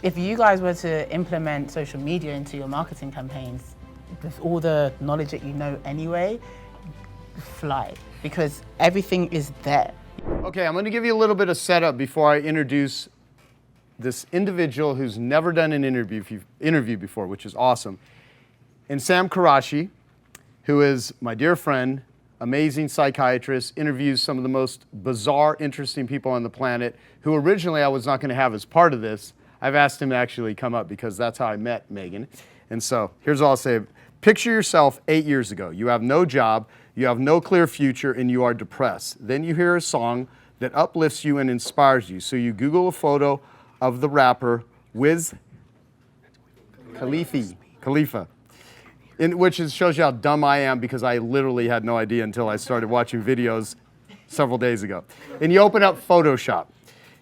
if you guys were to implement social media into your marketing campaigns, with all the knowledge that you know anyway, fly, because everything is there. Okay, I'm going to give you a little bit of setup before I introduce this individual who's never done an interview before, which is awesome. And Sam Qurashi, who is my dear friend, amazing psychiatrist, interviews some of the most bizarre, interesting people on the planet, who originally I was not going to have as part of this. I've asked him to actually come up because that's how I met Meggan. And so here's all I'll say. Picture yourself 8 years ago. You have no job, you have no clear future, and you are depressed. Then you hear a song that uplifts you and inspires you. So you Google a photo of the rapper Wiz Khalifa. Which shows you how dumb I am, because I literally had no idea until I started watching videos several days ago. And you open up Photoshop.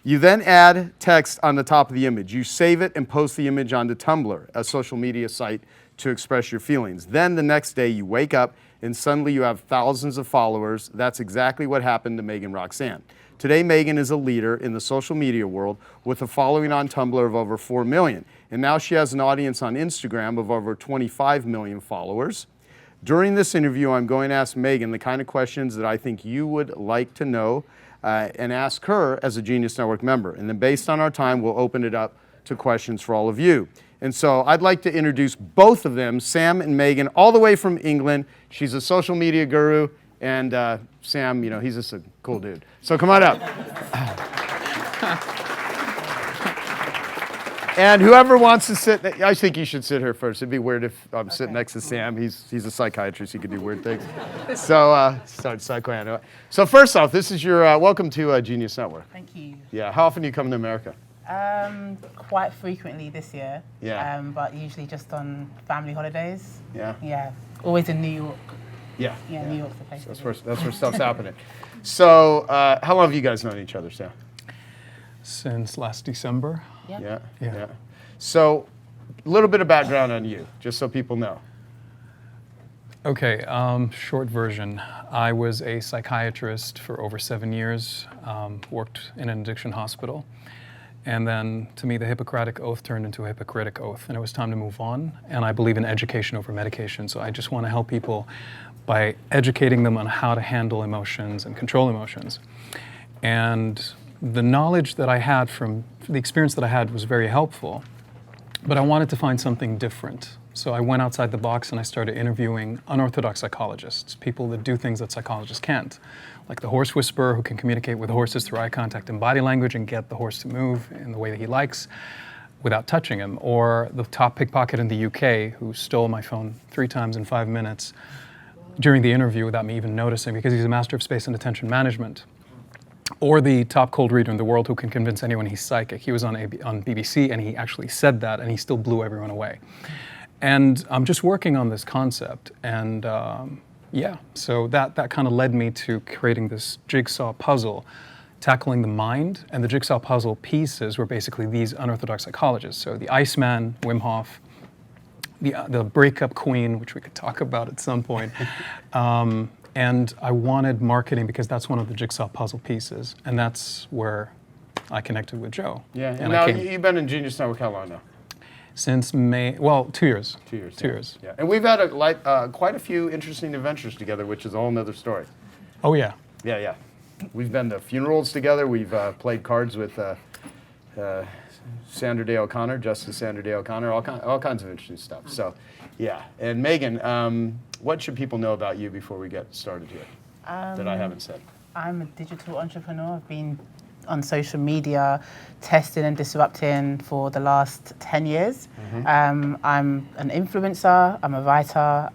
You then add text on the top of the image. You save it and post the image onto Tumblr, a social media site to express your feelings. Then the next day you wake up and suddenly you have thousands of followers. That's exactly what happened to Meggan Roxanne. Today, Meggan is a leader in the social media world with a following on Tumblr of over 4 million. And now she has an audience on Instagram of over 25 million followers. During this interview, I'm going to ask Meggan the kind of questions that I think you would like to know and ask her as a Genius Network member. And then based on our time, we'll open it up to questions for all of you. And so I'd like to introduce both of them, Sam and Meggan, all the way from England. She's a social media guru, and Sam, you know, he's just a cool dude. So come on up. And whoever wants to sit, I think you should sit here first. It'd be weird if I'm sitting next to Sam. He's a psychiatrist. He can do weird things. So, psychoanalyst. So first off, this is your, welcome to Genius Network. Thank you. Yeah, how often do you come to America? Quite frequently this year. Yeah. But usually just on family holidays. Yeah. Yeah. Always in New York. Yeah. Yeah, New York's the place. That's where stuff's happening. So, how long have you guys known each other, Sam? Since last December. Yeah. Yeah. So, a little bit of background on you, just so people know. Okay, short version. I was a psychiatrist for over 7 years, worked in an addiction hospital. And then, to me, the Hippocratic Oath turned into a hypocritic oath, and it was time to move on. And I believe in education over medication, so I just want to help people by educating them on how to handle emotions and control emotions. And the knowledge that I had from the experience that I had was very helpful, but I wanted to find something different. So I went outside the box and I started interviewing unorthodox psychologists, people that do things that psychologists can't, like the horse whisperer who can communicate with horses through eye contact and body language and get the horse to move in the way that he likes without touching him, or the top pickpocket in the UK who stole my phone 3 times in 5 minutes during the interview without me even noticing, because he's a master of space and attention management. Or the top cold reader in the world who can convince anyone he's psychic. He was on BBC and he actually said that, and he still blew everyone away. And I'm just working on this concept, and so that kind of led me to creating this jigsaw puzzle, tackling the mind, and the jigsaw puzzle pieces were basically these unorthodox psychologists. So the Iceman, Wim Hof, the breakup queen, which we could talk about at some point. And I wanted marketing because that's one of the jigsaw puzzle pieces, and that's where I connected with Joe. Yeah, and now you've been in Genius Network how long now? Since May, well, 2 years. 2 years. 2 years. Yeah, and we've had quite a few interesting adventures together, which is a whole nother story. Oh yeah. Yeah. We've been to funerals together. We've played cards with Sandra Day O'Connor, Justice Sandra Day O'Connor, all kinds of interesting stuff. So, yeah. And Meggan, what should people know about you before we get started here that I haven't said? I'm a digital entrepreneur. I've been on social media testing and disrupting for the last 10 years. Mm-hmm. I'm an influencer. I'm a writer.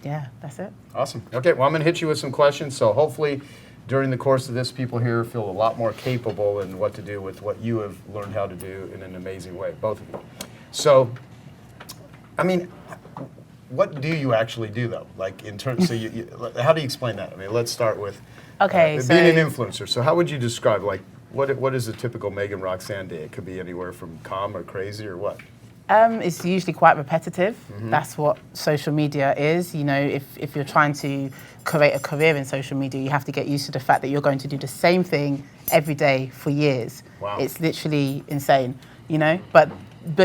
Yeah, that's it. Awesome. Okay, well, I'm going to hit you with some questions. So hopefully during the course of this, people here feel a lot more capable in what to do with what you have learned how to do in an amazing way, both of you. So, I mean, what do you actually do, though? Like, in terms, so how do you explain that? I mean, let's start with being an influencer. So how would you describe, like, what is a typical Meggan Roxanne day? It could be anywhere from calm or crazy or what? It's usually quite repetitive. That's what social media is. You know, if you're trying to create a career in social media, you have to get used to the fact that you're going to do the same thing every day for years. Wow. It's literally insane, you know, but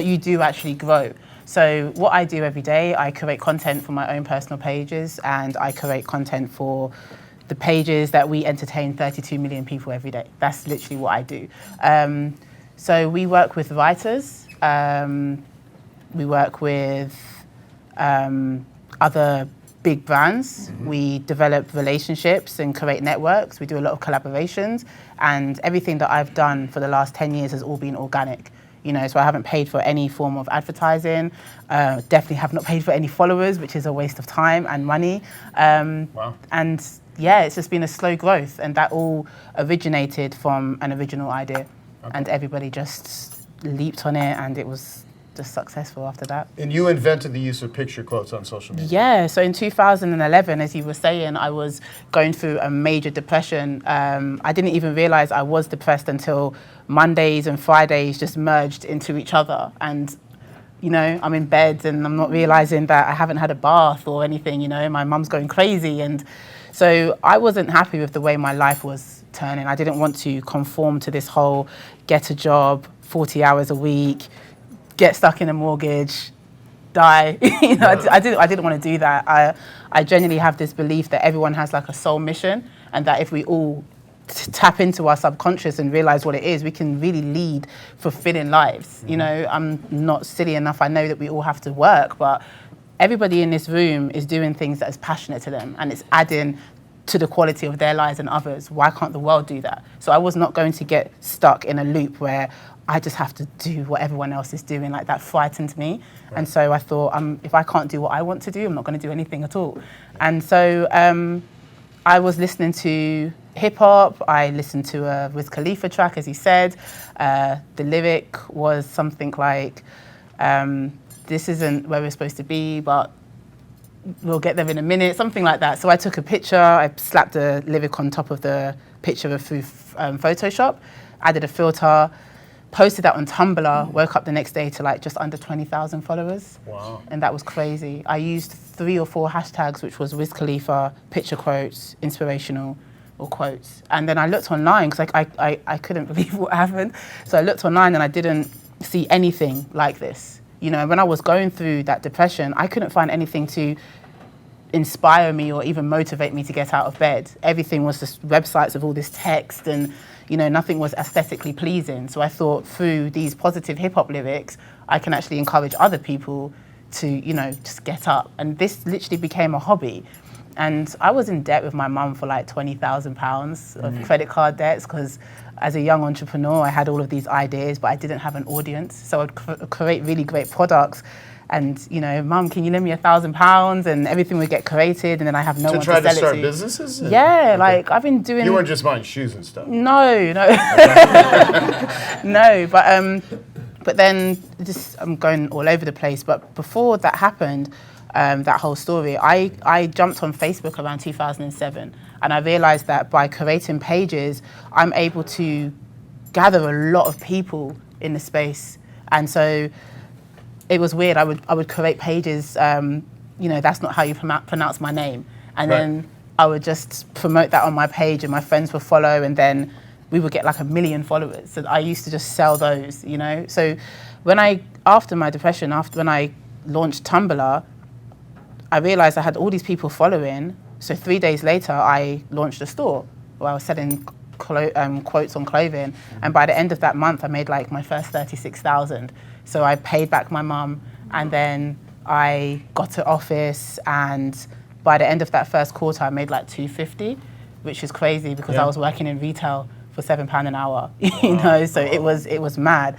you do actually grow. So what I do every day, I create content for my own personal pages, and I create content for the pages that we entertain 32 million people every day. That's literally what I do. So we work with writers. We work with other big brands. We develop relationships and create networks. We do a lot of collaborations, and everything that I've done for the last 10 years has all been organic. You know, so I haven't paid for any form of advertising. Definitely have not paid for any followers, which is a waste of time and money. Wow. And yeah, it's just been a slow growth, and that all originated from an original idea. Okay. And everybody just leaped on it, and it was just successful after that. And you invented the use of picture quotes on social media. Yeah, so in 2011, as you were saying, I was going through a major depression. I didn't even realize I was depressed until Mondays and Fridays just merged into each other. And, you know, I'm in bed and I'm not realizing that I haven't had a bath or anything, you know, my mum's going crazy. And so I wasn't happy with the way my life was turning. I didn't want to conform to this whole get a job, 40 hours a week, get stuck in a mortgage, die. You know, I didn't want to do that. I genuinely have this belief that everyone has like a soul mission, and that if we all tap into our subconscious and realize what it is, we can really lead fulfilling lives. You know, I'm not silly enough. I know that we all have to work, but everybody in this room is doing things that is passionate to them, and it's adding to the quality of their lives and others. Why can't the world do that? So I was not going to get stuck in a loop where I just have to do what everyone else is doing. Like, that frightened me. Right. And so I thought, if I can't do what I want to do, I'm not going to do anything at all. And so I was listening to hip hop. I listened to a Wiz Khalifa track, as he said. The lyric was something like, this isn't where we're supposed to be, but we'll get there in a minute, something like that. So I took a picture, I slapped the lyric on top of the picture through Photoshop, added a filter, posted that on Tumblr, woke up the next day to like just under 20,000 followers. Wow. And that was crazy. I used 3 or 4 hashtags, which was Wiz Khalifa, picture quotes, inspirational, or quotes. And then I looked online, because I couldn't believe what happened. So I looked online and I didn't see anything like this. You know, when I was going through that depression, I couldn't find anything to inspire me or even motivate me to get out of bed. Everything was just websites with all this text, and, you know, nothing was aesthetically pleasing. So I thought, through these positive hip hop lyrics, I can actually encourage other people to, you know, just get up. And this literally became a hobby. And I was in debt with my mum for like £20,000 of credit card debts, because as a young entrepreneur, I had all of these ideas, but I didn't have an audience. So I'd create really great products. And, you know, Mum, can you lend me £1,000? And everything would get created, and then I have no one to sell it to. To try to start businesses? Yeah, okay. Like I've been doing... You weren't just buying shoes and stuff? No. No, but then I'm going all over the place. But before that happened, that whole story, I jumped on Facebook around 2007, and I realized that by creating pages, I'm able to gather a lot of people in the space. And so it was weird. I would create pages, you know, that's not how you pronounce my name. And then I would just promote that on my page, and my friends would follow, and then we would get like 1 million followers. So I used to just sell those, you know. So after my depression, when I launched Tumblr, I realized I had all these people following. So 3 days later, I launched a store where I was selling quotes on clothing. And by the end of that month, I made like my first 36,000. So I paid back my mum, and then I got to office, and by the end of that first quarter, I made like 250, which is crazy, because I was working in retail for £7 an hour, you know, so it was mad.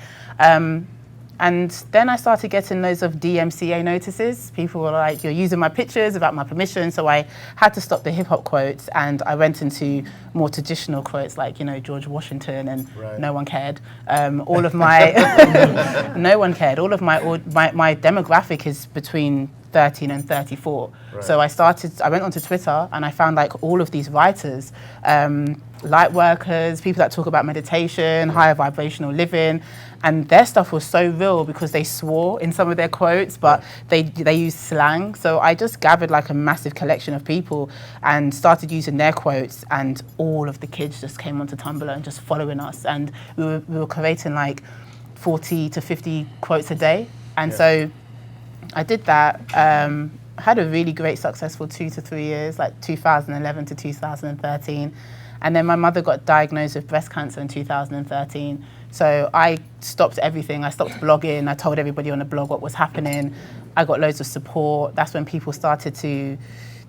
And then I started getting loads of DMCA notices. People were like, you're using my pictures without my permission. So I had to stop the hip hop quotes, and I went into more traditional quotes like, you know, George Washington, and no one cared. All of my, no one cared. All of my demographic is between 13 and 34. So I went onto Twitter, and I found like all of these writers light workers, people that talk about meditation, higher vibrational living, and their stuff was so real because they swore in some of their quotes, but they used slang. So I just gathered like a massive collection of people and started using their quotes, and all of the kids just came onto Tumblr and just following us, and we were creating like 40 to 50 quotes a day, and so I did that. Had a really great, successful 2 to 3 years, like 2011 to 2013. And then my mother got diagnosed with breast cancer in 2013. So I stopped everything. I stopped blogging. I told everybody on the blog what was happening. I got loads of support. That's when people started to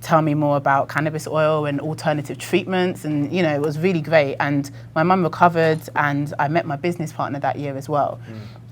tell me more about cannabis oil and alternative treatments. And, you know, it was really great. And my mum recovered, and I met my business partner that year as well.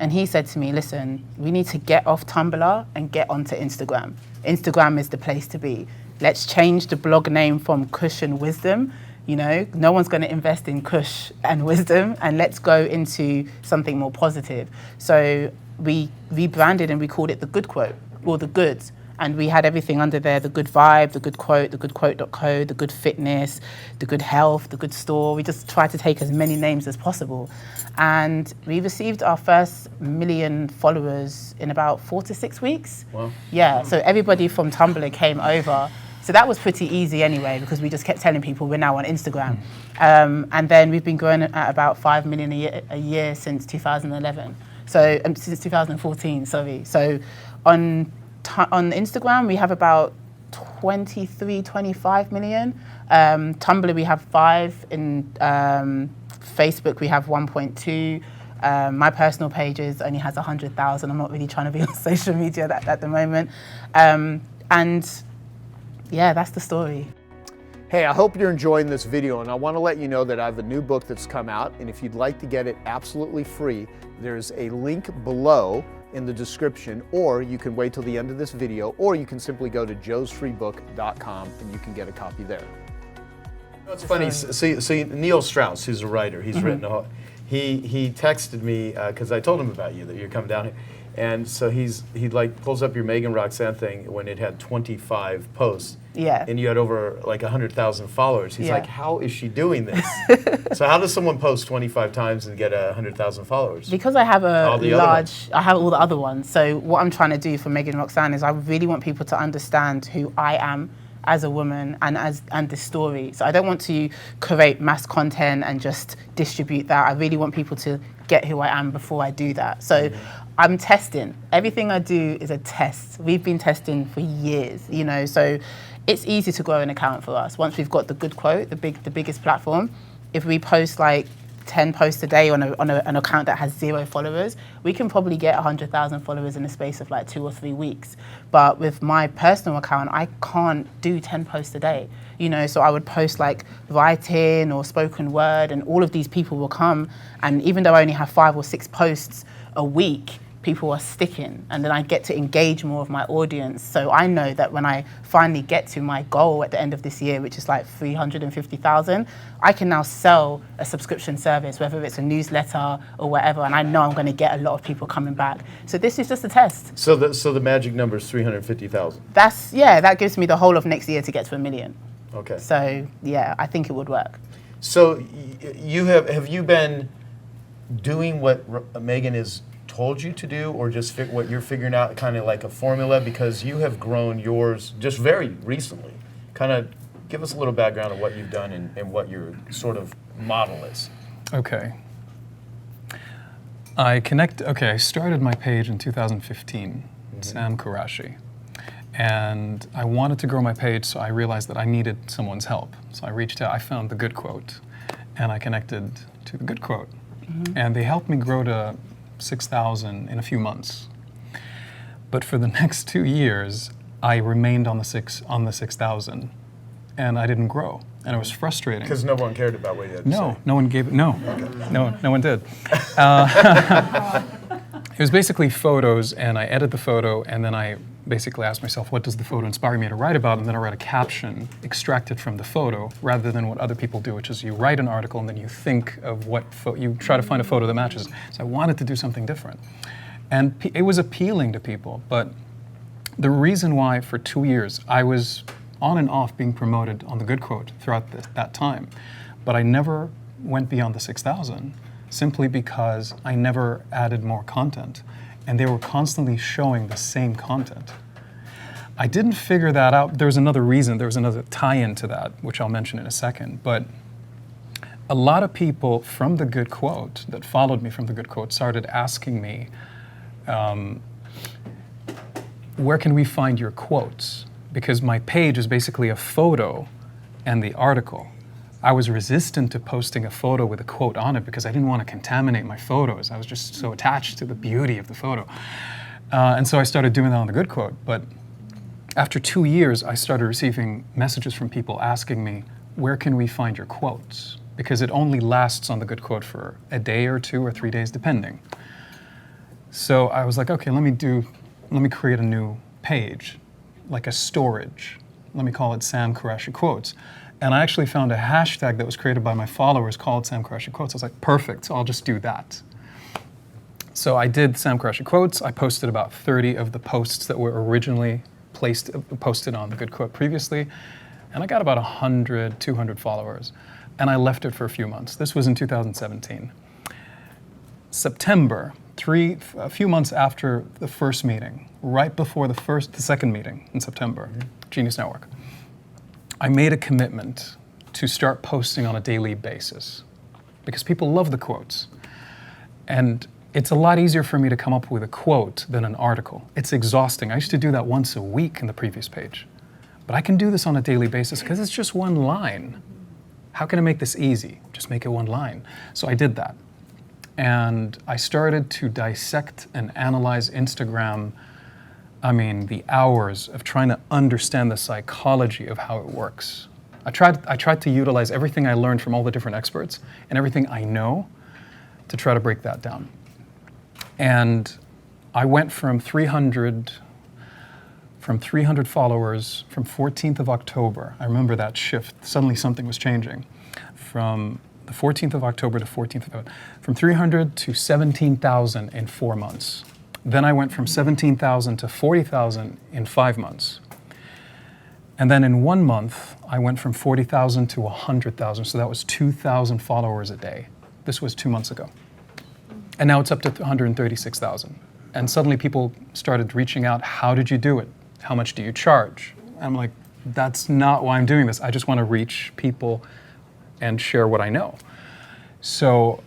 And he said to me, listen, we need to get off Tumblr and get onto Instagram. Instagram is the place to be. Let's change the blog name from Kush and Wisdom. You know, no one's going to invest in Kush and Wisdom, and let's go into something more positive. So we rebranded and we called it The Good Quote, or The Goods. And we had everything under there: The Good Vibe, The Good Quote, thegoodquote.co, The Good Fitness, The Good Health, The Good Store. We just tried to take as many names as possible. And we received our first 1 million followers in about 4 to 6 weeks. Wow. Yeah, so everybody from Tumblr came over. So that was pretty easy anyway, because we just kept telling people we're now on Instagram. And then we've been growing at about 5 million a year since 2011. So since 2014, sorry. So on Instagram, we have about 23, 25 million. Tumblr, we have 5. In Facebook, we have 1.2. My personal pages only has 100,000. I'm not really trying to be on social media at the moment. And yeah, that's the story. Hey, I hope you're enjoying this video, and I want to let you know that I have a new book that's come out, and if you'd like to get it absolutely free, there's a link below in the description, or you can wait till the end of this video, or you can simply go to joesfreebook.com and you can get a copy there. It's funny, see Neil Strauss, who's a writer, he's written he texted me, because I told him about you, that you're coming down here. And so he like pulls up your Meggan Roxanne thing when it had 25 posts. Yeah. And you had over like 100,000 followers. He's like, how is she doing this? So how does someone post 25 times and get 100,000 followers? Because I have I have all the other ones. So what I'm trying to do for Meggan Roxanne is I really want people to understand who I am as a woman and this story. So I don't want to create mass content and just distribute that. I really want people to get who I am before I do that. So I'm testing. Everything I do is a test. We've been testing for years, you know, so it's easy to grow an account for us. Once we've got The Good Quote, the biggest platform, if we post like 10 posts a day on an account that has 0 followers, we can probably get 100,000 followers in the space of like 2 or 3 weeks. But with my personal account, I can't do 10 posts a day. You know, so I would post like writing or spoken word, and all of these people will come. And even though I only have 5 or 6 posts a week, people are sticking, and then I get to engage more of my audience. So I know that when I finally get to my goal at the end of this year, which is like 350,000, I can now sell a subscription service, whether it's a newsletter or whatever, and I know I'm going to get a lot of people coming back. So this is just a test. So the magic number is 350,000. That gives me the whole of next year to get to 1 million. Okay. So yeah, I think it would work. So have you been doing what Meggan is told you to do, or just what you're figuring out, kind of like a formula, because you have grown yours just very recently? Kind of give us a little background of what you've done and what your sort of model is. Okay. I started my page in 2015, Sam Qurashi. And I wanted to grow my page, so I realized that I needed someone's help. So I reached out, I found The Good Quote, and I connected to The Good Quote. And they helped me grow to 6,000 in a few months. But for the next 2 years, I remained on the 6,000, and I didn't grow, and it was frustrating. Because no one cared about what you had to say. No one gave it. No one did. It was basically photos, and I edit the photo, and then I basically asked myself, what does the photo inspire me to write about? And then I write a caption extracted from the photo, rather than what other people do, which is you write an article and then you think of you try to find a photo that matches. So I wanted to do something different. And it was appealing to people, but the reason why for 2 years I was on and off being promoted on The Good Quote throughout that time. but I never went beyond the 6,000 simply because I never added more content. And they were constantly showing the same content. I didn't figure that out. There was another reason, there was another tie-in to that, which I'll mention in a second. But a lot of people from The Good Quote, that followed me from The Good Quote, started asking me, where can we find your quotes? Because my page is basically a photo and the article. I was resistant to posting a photo with a quote on it because I didn't want to contaminate my photos. I was just so attached to the beauty of the photo. And so I started doing that on The Good Quote. But after 2 years, I started receiving messages from people asking me, where can we find your quotes? Because it only lasts on The Good Quote for a day or 2 or 3 days, depending. So I was like, okay, let me create a new page, like a storage. Let me call it Sam Qurashi Quotes. And I actually found a hashtag that was created by my followers called Sam Qurashi Quotes. I was like, perfect, so I'll just do that. So I did Sam Qurashi Quotes. I posted about 30 of the posts that were originally posted on The Good Quote previously. And I got about 100, 200 followers. And I left it for a few months. This was in 2017. September, a few months after the first meeting, right before the second meeting in September, Genius Network, I made a commitment to start posting on a daily basis because people love the quotes. And it's a lot easier for me to come up with a quote than an article. It's exhausting. I used to do that once a week in the previous page. But I can do this on a daily basis because it's just one line. How can I make this easy? Just make it one line. So I did that. And I started to dissect and analyze Instagram. I mean, the hours of trying to understand the psychology of how it works. I tried to utilize everything I learned from all the different experts and everything I know to try to break that down. And I went from 300 followers from 14th of October. I remember that shift. Suddenly something was changing. From the 14th of October to 14th of October, from 300 to 17,000 in 4 months. Then I went from 17,000 to 40,000 in 5 months. And then in 1 month, I went from 40,000 to 100,000. So that was 2,000 followers a day. This was 2 months ago. And now it's up to 136,000. And suddenly people started reaching out, how did you do it? How much do you charge? And I'm like, that's not why I'm doing this. I just want to reach people and share what I know. So,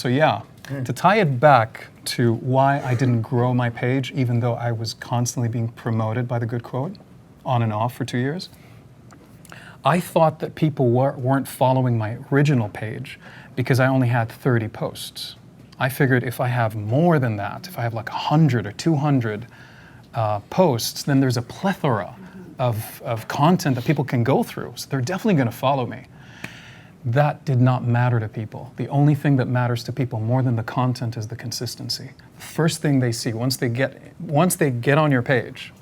yeah, to tie it back to why I didn't grow my page, even though I was constantly being promoted by The Good Quote, on and off for 2 years, I thought that people weren't following my original page because I only had 30 posts. I figured if I have more than that, if I have like 100 or 200 posts, then there's a plethora of content that people can go through. So they're definitely going to follow me. That did not matter to people. The only thing that matters to people more than the content is the consistency. The first thing they see once they get on your page,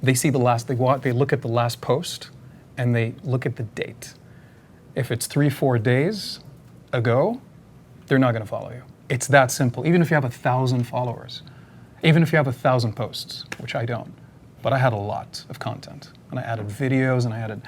they see they look at the last post and they look at the date. If it's 3-4 days ago, they're not going to follow you. It's that simple. Even if you have 1,000 followers, even if you have 1,000 posts, which I don't, but I had a lot of content and I added videos and I added,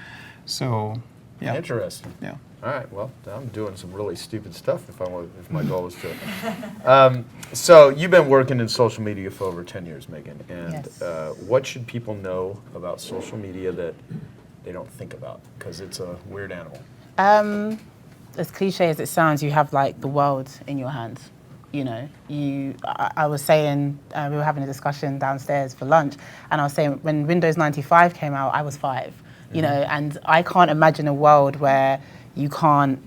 so yeah. Interesting. Yeah. All right. Well, I'm doing some really stupid stuff if my goal is to. So you've been working in social media for over 10 years, Meggan, and Yes. What should people know about social media that they don't think about? Because it's a weird animal. As cliche as it sounds, you have like the world in your hands. You know, I was saying, we were having a discussion downstairs for lunch, and I was saying when Windows 95 came out, I was 5. You know, and I can't imagine a world where you can't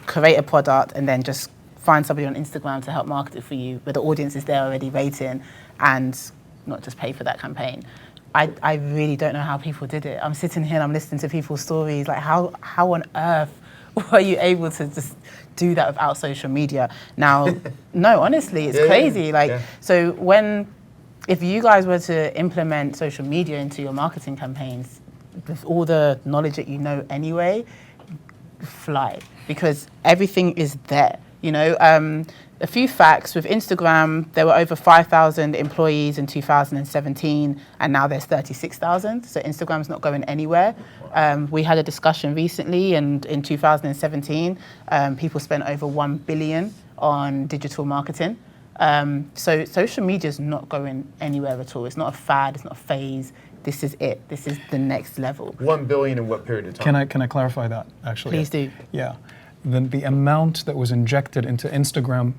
create a product and then just find somebody on Instagram to help market it for you, where the audience is there already waiting, and not just pay for that campaign. I really don't know how people did it. I'm sitting here and I'm listening to people's stories, like how on earth were you able to just do that without social media? Now, no, honestly, it's crazy. So if you guys were to implement social media into your marketing campaigns, with all the knowledge that you know anyway, fly, because everything is there. A few facts with Instagram, there were over 5,000 employees in 2017, and now there's 36,000. So Instagram's not going anywhere. We had a discussion recently, and in 2017, people spent over 1 billion on digital marketing. So social media is not going anywhere at all. It's not a fad. It's not a phase. This is it. This is the next level. 1 billion in what period of time? Can I clarify that, actually? Please do. Yeah. The amount that was injected into Instagram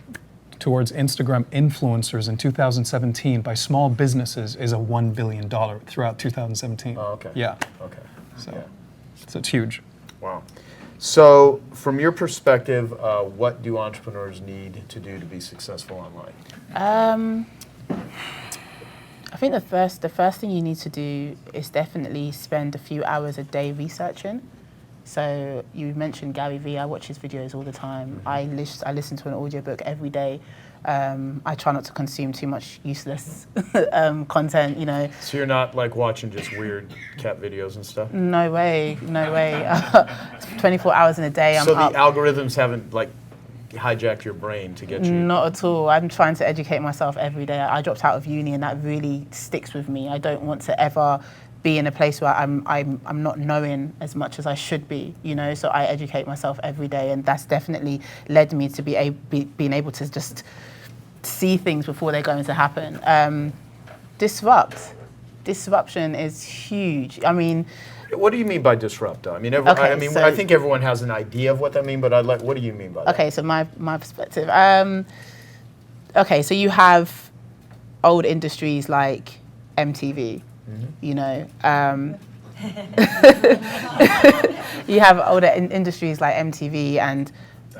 towards Instagram influencers in 2017 by small businesses is a $1 billion throughout 2017. Oh, okay. Yeah. Okay. So, Yeah. so it's huge. Wow. So, from your perspective, what do entrepreneurs need to do to be successful online? I think the first thing you need to do is definitely spend a few hours a day researching. So you mentioned Gary Vee. I watch his videos all the time. I listen to an audiobook every day. I try not to consume too much useless content, So you're not like watching just weird cat videos and stuff? No way. 24 hours in a day, I'm so up. the algorithms haven't like hijacked your brain to get you? Not at all. I'm trying to educate myself every day. I dropped out of uni, and that really sticks with me. I don't want to ever be in a place where I'm not knowing as much as I should be, So I educate myself every day, and that's definitely led me to being able to just see things before they're going to happen. Disruption is huge. I mean, what do you mean by disrupt, though? I mean, I think everyone has an idea of what that means, but what do you mean by that? Okay, so my perspective. Okay, so you have old industries like MTV. You have older industries like MTV, and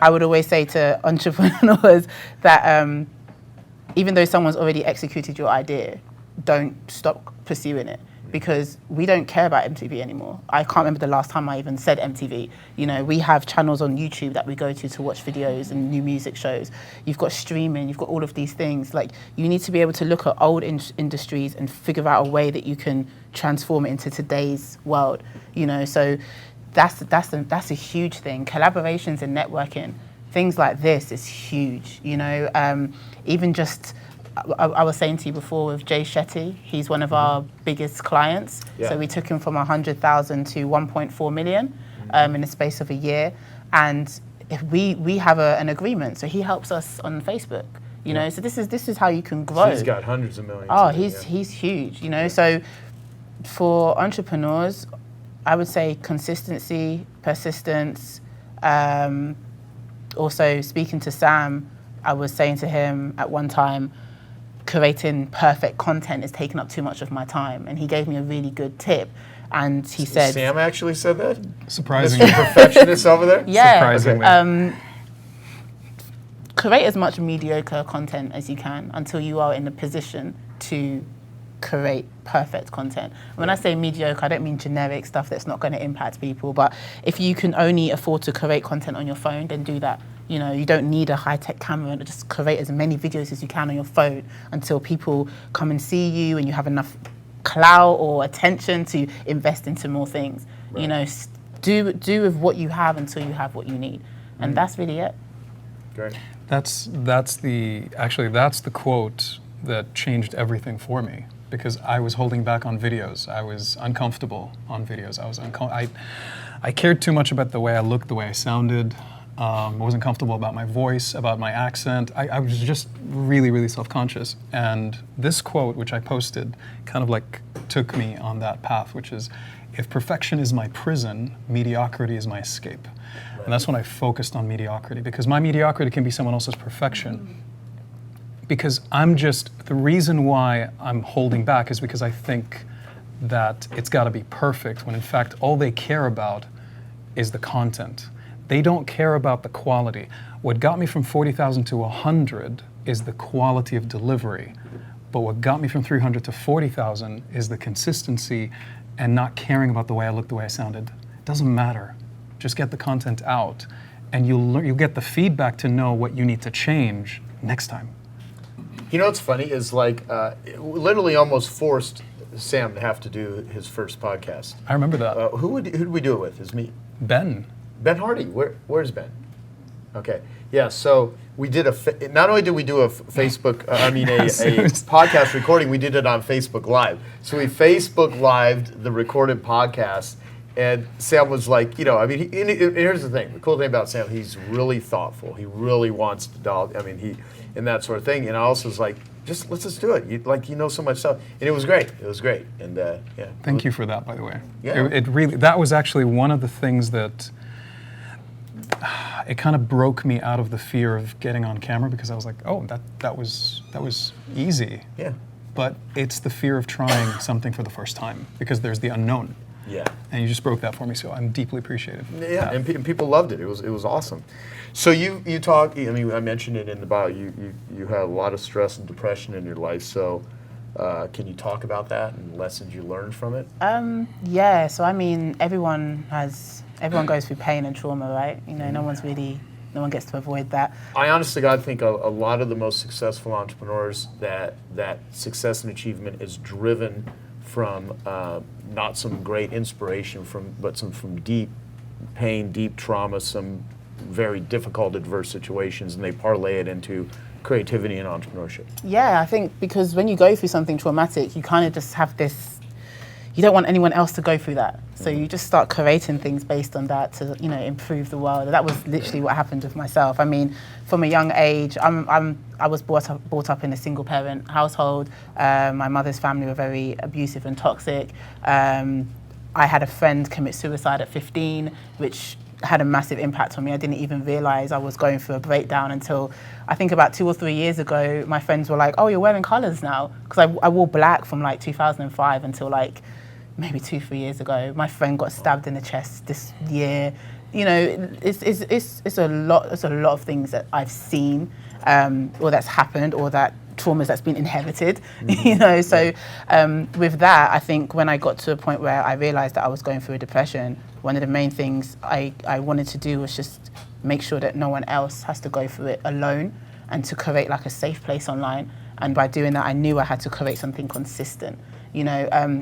I would always say to entrepreneurs that even though someone's already executed your idea, don't stop pursuing it, because we don't care about MTV anymore. I can't remember the last time I even said MTV. We have channels on YouTube that we go to watch videos and new music shows. You've got streaming, you've got all of these things. Like, you need to be able to look at old industries and figure out a way that you can transform it into today's world. So that's a huge thing. Collaborations and networking, things like this is huge. Even just, I was saying to you before with Jay Shetty, he's one of our biggest clients. Yeah. So we took him from 100,000 to 1.4 million in the space of a year. And if we have an agreement, so he helps us on Facebook. So this is how you can grow. So he's got hundreds of millions. Oh, he's huge. So for entrepreneurs, I would say consistency, persistence. Also, speaking to Sam, I was saying to him at one time, creating perfect content is taking up too much of my time, and he gave me a really good tip. And he said, Sam actually said that? Surprisingly. Mr. Perfectionist over there? Yeah. Surprisingly. Create as much mediocre content as you can until you are in a position to create perfect content. When I say mediocre, I don't mean generic stuff that's not going to impact people, but if you can only afford to create content on your phone, then do that. You don't need a high-tech camera. Just create as many videos as you can on your phone until people come and see you and you have enough clout or attention to invest into more things. Right. Do with what you have until you have what you need. And that's really it. Great. That's the quote that changed everything for me, because I was holding back on videos. I was uncomfortable on videos. I cared too much about the way I looked, the way I sounded. I wasn't comfortable about my voice, about my accent. I was just really, really self-conscious. And this quote, which I posted, kind of like took me on that path, which is, if perfection is my prison, mediocrity is my escape. And that's when I focused on mediocrity, because my mediocrity can be someone else's perfection. Because the reason why I'm holding back is because I think that it's got to be perfect, when in fact all they care about is the content. They don't care about the quality. What got me from 40,000 to 100 is the quality of delivery. But what got me from 300 to 40,000 is the consistency and not caring about the way I looked, the way I sounded. It doesn't matter. Just get the content out, and you'll get the feedback to know what you need to change next time. What's funny is literally almost forced Sam to have to do his first podcast. I remember that. Who did we do it with? Is me. Ben. Ben Hardy. Where's Ben? Okay. Yeah. So we did not only did we do a Facebook, a podcast recording, we did it on Facebook Live. So we Facebook Lived the recorded podcast, and Sam was like, and here's the thing. The cool thing about Sam, he's really thoughtful. He really wants to and that sort of thing. And I also was like, let's just do it. You know so much stuff, and it was great. It was great, and yeah. Thank you for that, by the way. Yeah. It really, that was actually one of the things that it kind of broke me out of the fear of getting on camera, because I was like, oh, that was easy. Yeah. But it's the fear of trying something for the first time, because there's the unknown. Yeah. And you just broke that for me, so I'm deeply appreciative. Yeah, and people loved it. It was awesome. So you talk. I mentioned it in the bio. You had a lot of stress and depression in your life. So can you talk about that and lessons you learned from it? Yeah. So everyone goes through pain and trauma, right? No one gets to avoid that. I honestly, God, think a lot of the most successful entrepreneurs that success and achievement is driven from not some great inspiration but from deep pain, deep trauma, some very difficult, adverse situations, and they parlay it into creativity and entrepreneurship. Yeah, I think because when you go through something traumatic, you kind of just have this, you don't want anyone else to go through that. So you just start creating things based on that to, improve the world. That was literally what happened with myself. From a young age, I was brought up in a single parent household. My mother's family were very abusive and toxic. I had a friend commit suicide at 15, which had a massive impact on me. I didn't even realize I was going through a breakdown until I think about 2 or 3 years ago. My friends were like, oh, you're wearing colors now. Because I wore black from 2005 until maybe 2-3 years ago. My friend got stabbed in the chest this year. It's a lot of things that I've seen or that's happened, or that traumas that's been inherited. So with that, I think when I got to a point where I realized that I was going through a depression, one of the main things I wanted to do was just make sure that no one else has to go through it alone, and to create a safe place online. And by doing that, I knew I had to create something consistent.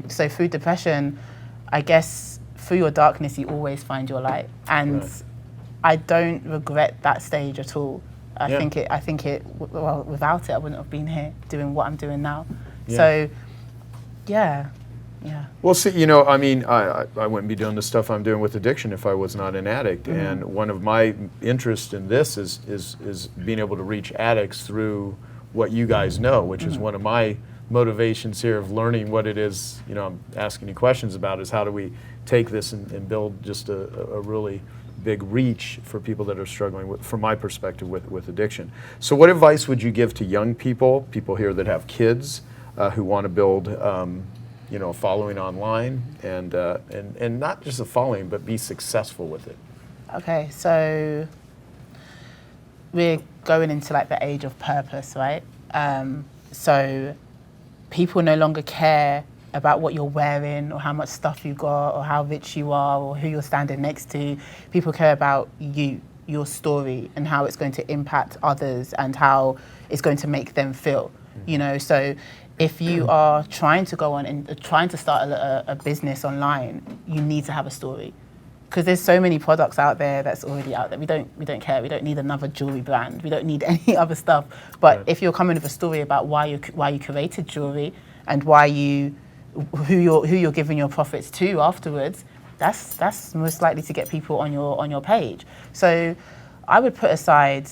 So through depression, I guess through your darkness, you always find your light. And right. I don't regret that stage at all. I think without it, I wouldn't have been here doing what I'm doing now. Yeah. So, yeah. Well, see, I wouldn't be doing the stuff I'm doing with addiction if I was not an addict. Mm-hmm. And one of my interests in this is being able to reach addicts through what you guys know, which is one of my motivations here of learning what it is, I'm asking you questions about, is how do we take this and build just a really big reach for people that are struggling with, from my perspective, with addiction. So what advice would you give to young people here that have kids who want to build a following online and not just a following, but be successful with it? Okay, so we're going into the age of purpose, right? So people no longer care about what you're wearing or how much stuff you got or how rich you are or who you're standing next to. People care about you, your story, and how it's going to impact others and how it's going to make them feel. So if you are trying to go on and trying to start a business online, you need to have a story. Because there's so many products out there that's already out there. We don't care. We don't need another jewelry brand. We don't need any other stuff. But right. If you're coming with a story about why you created jewelry and who you're giving your profits to afterwards, that's most likely to get people on your page. So I would put aside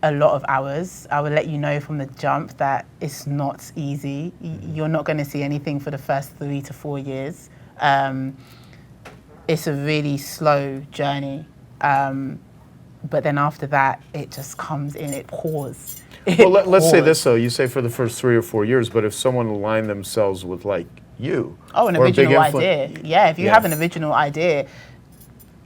a lot of hours. I would let you know from the jump that it's not easy. You're not going to see anything for the first 3 to 4 years. It's a really slow journey. But then after that, it just comes in, it pours. Well, let's say this, though. You say for the first 3 or 4 years, but if someone aligned themselves with, you. Oh, an original idea. Yeah, if you have an original idea,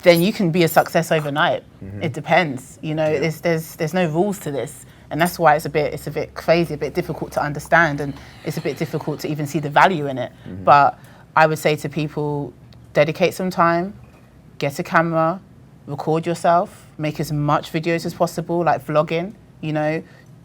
then you can be a success overnight. Mm-hmm. It depends. There's no rules to this. And that's why it's a bit crazy, a bit difficult to understand, and it's a bit difficult to even see the value in it. Mm-hmm. But I would say to people, dedicate some time, get a camera, record yourself, make as much videos as possible, like vlogging,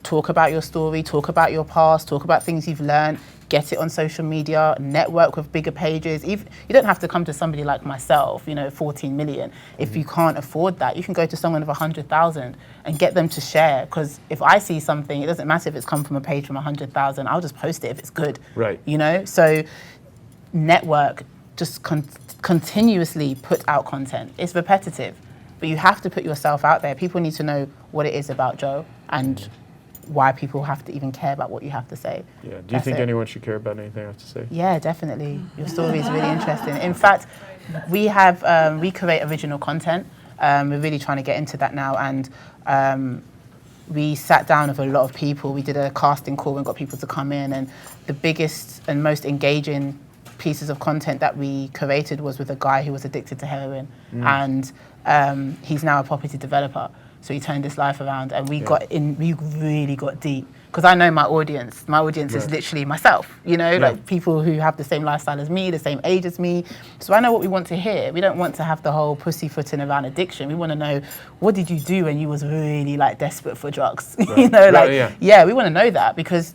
talk about your story, talk about your past, talk about things you've learned, get it on social media, network with bigger pages. You don't have to come to somebody like myself, 14 million. If you can't afford that, you can go to someone of 100,000 and get them to share. Because if I see something, it doesn't matter if it's come from a page from 100,000, I'll just post it if it's good. Right. So network, just continuously put out content. It's repetitive, but you have to put yourself out there. People need to know what it is about Joe and why people have to even care about what you have to say. Yeah. Do you think anyone should care about anything I have to say? Yeah, definitely. Your story is really interesting. In fact, we create original content. We're really trying to get into that now, and we sat down with a lot of people. We did a casting call and got people to come in, and the biggest and most engaging pieces of content that we created was with a guy who was addicted to heroin, and he's now a property developer. So he turned his life around, and we really got deep. Because I know my audience. My audience is literally myself, like people who have the same lifestyle as me, the same age as me. So I know what we want to hear. We don't want to have the whole pussyfooting around addiction. We want to know, what did you do when you was really like desperate for drugs? Right. We want to know that, because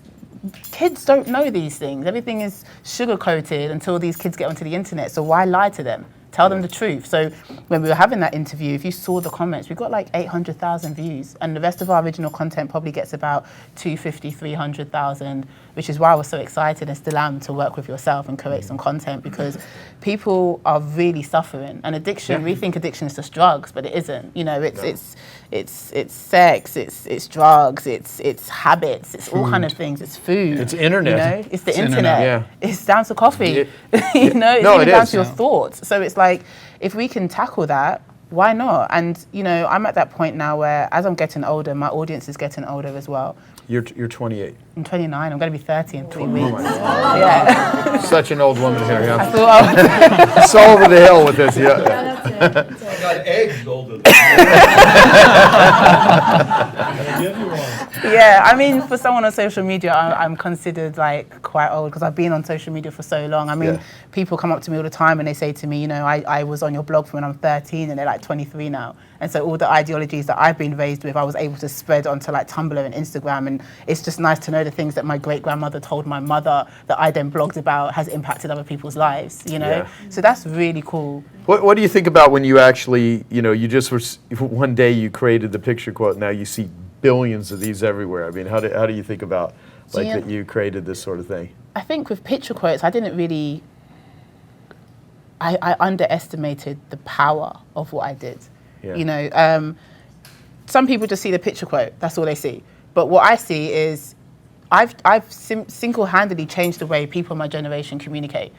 kids don't know these things. Everything is sugar-coated until these kids get onto the internet. So why lie to them? Tell them the truth. So when we were having that interview, if you saw the comments, we got like 800,000 views, and the rest of our original content probably gets about 250, 300,000, which is why I was so excited and still am to work with yourself and create some content, because people are really suffering. And addiction, we think addiction is just drugs, but it isn't. It's sex, it's drugs, it's habits, it's all kind of things. It's food. It's internet. It's the internet. Yeah. It's down to coffee. It's even down to your thoughts. So it's like, if we can tackle that, why not? And I'm at that point now where, as I'm getting older, my audience is getting older as well. You're 28. I'm 29. I'm going to be 30 in 3 weeks. Oh my Yeah. Such an old woman here. Yeah. I thought I was So over the hill with this. Yeah. I got eggs older than Yeah, I mean, for someone on social media, I'm considered like quite old, because I've been on social media for so long. I mean, people come up to me all the time and they say to me, I was on your blog from when I'm 13, and they're like 23 now. And so all the ideologies that I've been raised with, I was able to spread onto like Tumblr and Instagram. And it's just nice to know the things that my great-grandmother told my mother that I then blogged about has impacted other people's lives, Yeah. So that's really cool. What do you think about when you actually, you just were, one day you created the picture quote, now you see billions of these everywhere. I mean, how do you think about that you created this sort of thing? I think with picture quotes, I didn't really, I underestimated the power of what I did. Yeah. Some people just see the picture quote, that's all they see. But what I see is, I've single-handedly changed the way people in my generation communicate.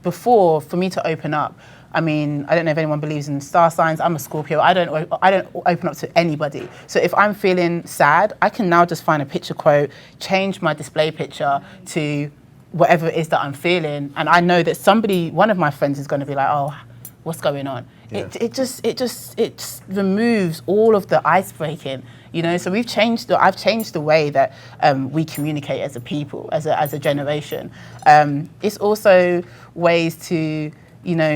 Before, for me to open up, I mean, I don't know if anyone believes in star signs. I'm a Scorpio. I don't open up to anybody. So if I'm feeling sad, I can now just find a picture quote, change my display picture to whatever it is that I'm feeling, and I know that one of my friends is going to be like, oh, what's going on? Yeah. It just removes all of the ice breaking. So I've changed the way that we communicate as a people, as a generation. It's also ways to,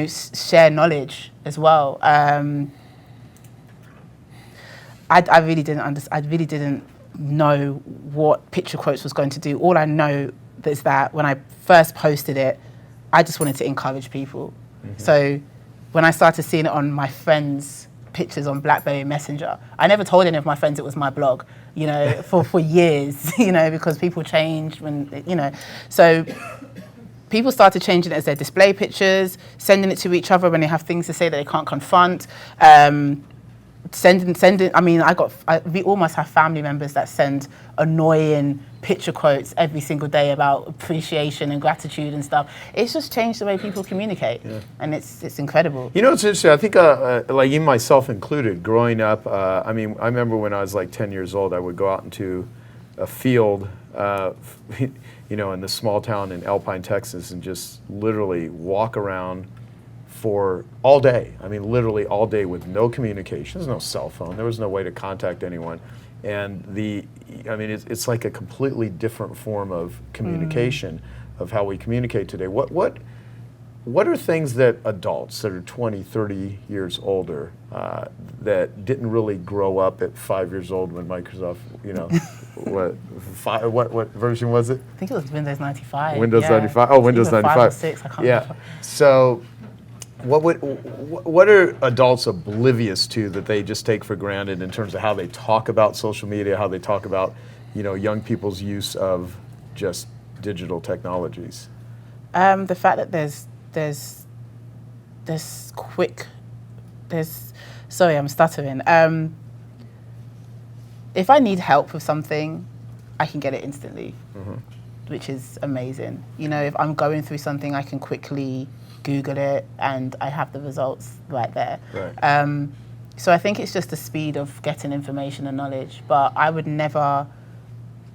share knowledge as well. I really didn't know what picture quotes was going to do. All I know is that when I first posted it, I just wanted to encourage people. Mm-hmm. So when I started seeing it on my friends' pictures on BlackBerry Messenger, I never told any of my friends it was my blog, for years, because people change when, So people started changing it as their display pictures, sending it to each other when they have things to say that they can't confront. Sending. I mean, we almost have family members that send annoying picture quotes every single day about appreciation and gratitude and stuff. It's just changed the way people communicate, and it's incredible. It's interesting. I think, like even myself included, growing up. I mean, I remember when I was like 10 years old, I would go out into a field, in the small town in Alpine, Texas, and just literally walk around for all day. I mean, literally all day with no communication. There's no cell phone. There was no way to contact anyone. And it's like a completely different form of communication of how we communicate today. What what are things that adults that are 20, 30 years older that didn't really grow up at 5 years old when Microsoft, what version was it? I think it was Windows 95. Windows yeah. 95. Oh, Windows Either 95. 5 or 6, I can't remember. So what are adults oblivious to that they just take for granted in terms of how they talk about social media, how they talk about, young people's use of just digital technologies? The fact that sorry, I'm stuttering. If I need help with something, I can get it instantly, which is amazing. If I'm going through something, I can quickly Google it and I have the results right there. Right. So I think it's just the speed of getting information and knowledge, but I would never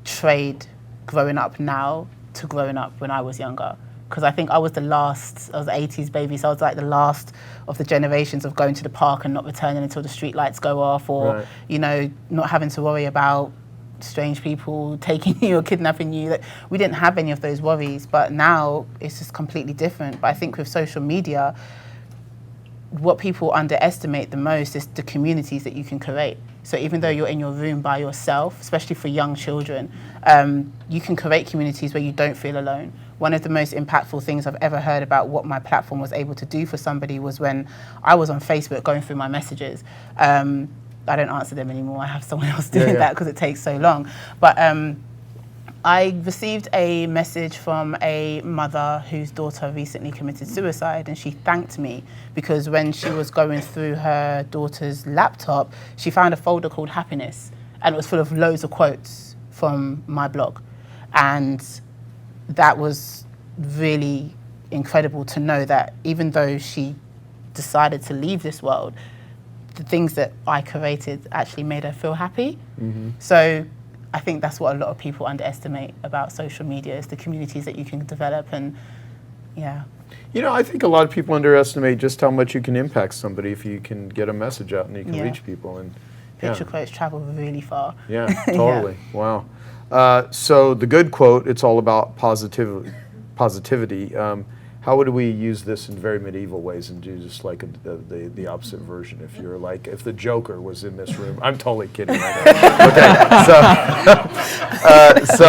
trade growing up now to growing up when I was younger. Because I think I was the 80s baby, so I was like the last of the generations of going to the park and not returning until the street lights go off, or, not having to worry about strange people taking you or kidnapping you. We didn't have any of those worries, but now it's just completely different. But I think with social media, what people underestimate the most is the communities that you can create. So even though you're in your room by yourself, especially for young children, you can create communities where you don't feel alone. One of the most impactful things I've ever heard about what my platform was able to do for somebody was when I was on Facebook going through my messages. I don't answer them anymore. I have someone else doing that because it takes so long. But I received a message from a mother whose daughter recently committed suicide, and she thanked me because when she was going through her daughter's laptop, she found a folder called Happiness, and it was full of loads of quotes from my blog. And that was really incredible to know that even though she decided to leave this world, the things that I created actually made her feel happy. So I think that's what a lot of people underestimate about social media, is the communities that you can develop. And I think a lot of people underestimate just how much you can impact somebody if you can get a message out and you can reach people. And picture quotes travel really far. Yeah, totally. Wow. So the good quote, it's all about positivity. How would we use this in very medieval ways and do just like the opposite version? If you're like, if the Joker was in this room, I'm totally kidding right now. Okay, so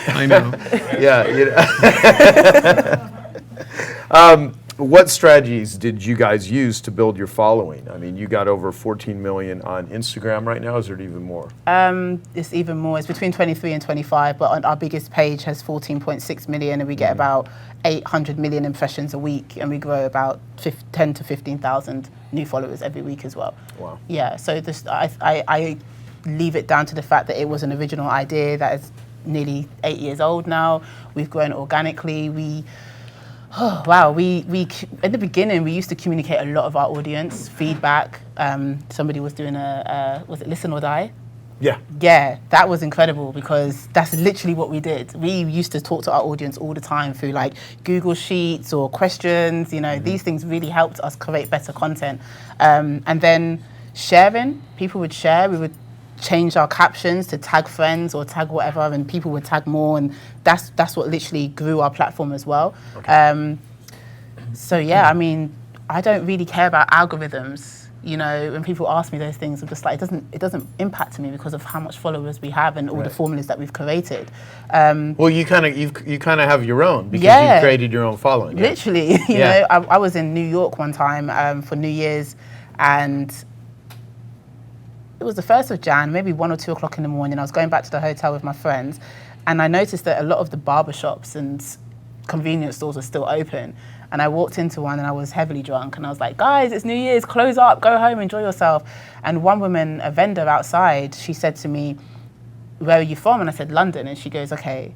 I know. What strategies did you guys use to build your following? I mean, you got over 14 million on Instagram right now. Is there even more? It's even more. It's between 23 and 25, but our biggest page has 14.6 million, and we get about 800 million impressions a week, and we grow about 10 to 15,000 new followers every week as well. Wow. Yeah, so I leave it down to the fact that it was an original idea that is nearly 8 years old now. We've grown organically. We in the beginning, we used to communicate a lot of our audience, feedback. Somebody was doing was it Listen or Die? Yeah. Yeah, that was incredible because that's literally what we did. We used to talk to our audience all the time through like Google Sheets or questions. These things really helped us create better content. And then sharing, people would share. We would change our captions to tag friends or tag whatever, and people would tag more, and that's what literally grew our platform as well. Okay. So yeah, I mean, I don't really care about algorithms. When people ask me those things, I'm just like, it doesn't impact me because of how much followers we have and all the formulas that we've created. Well, you kind of have your own because you've created your own following. Literally, you know, I was in New York one time for New Year's, and it was the 1st of Jan, maybe 1 or 2 o'clock in the morning. I was going back to the hotel with my friends, and I noticed that a lot of the barbershops and convenience stores were still open. And I walked into one and I was heavily drunk, and I was like, guys, it's New Year's, close up, go home, enjoy yourself. And one woman, a vendor outside, she said to me, where are you from? And I said, London. And she goes, okay,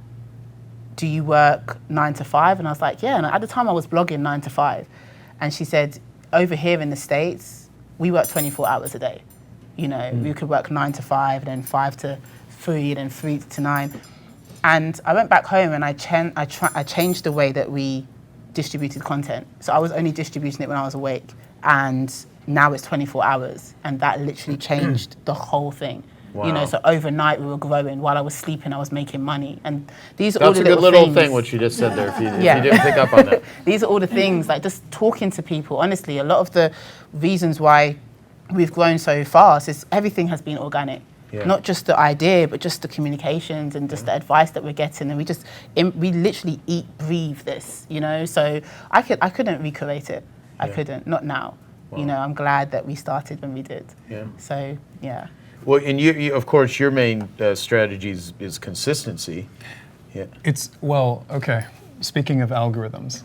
do you work 9 to 5? And I was like, yeah. And at the time I was blogging 9 to 5. And she said, over here in the States, we work 24 hours a day. We could work 9 to 5, then 5 to 3, then 3 to 9. And I went back home and I changed the way that we distributed content. So I was only distributing it when I was awake, and now it's 24 hours, and that literally changed the whole thing. You know, Wow. so overnight we were growing. While I was sleeping, I was making money. And these are all That's the a good little things. thing what you just said there. If you Yeah. didn't pick up on that. These are all the things, like just talking to people. Honestly, a lot of the reasons why we've grown so fast is everything has been organic. Yeah. Not just the idea, but just the communications and just the advice that we're getting. And we literally eat, breathe this, you know? So I couldn't recreate it. I couldn't, not now. You know, I'm glad that we started when we did. Yeah. So, yeah. Well, and you of course, your main strategy is consistency. Yeah. Okay. Speaking of algorithms,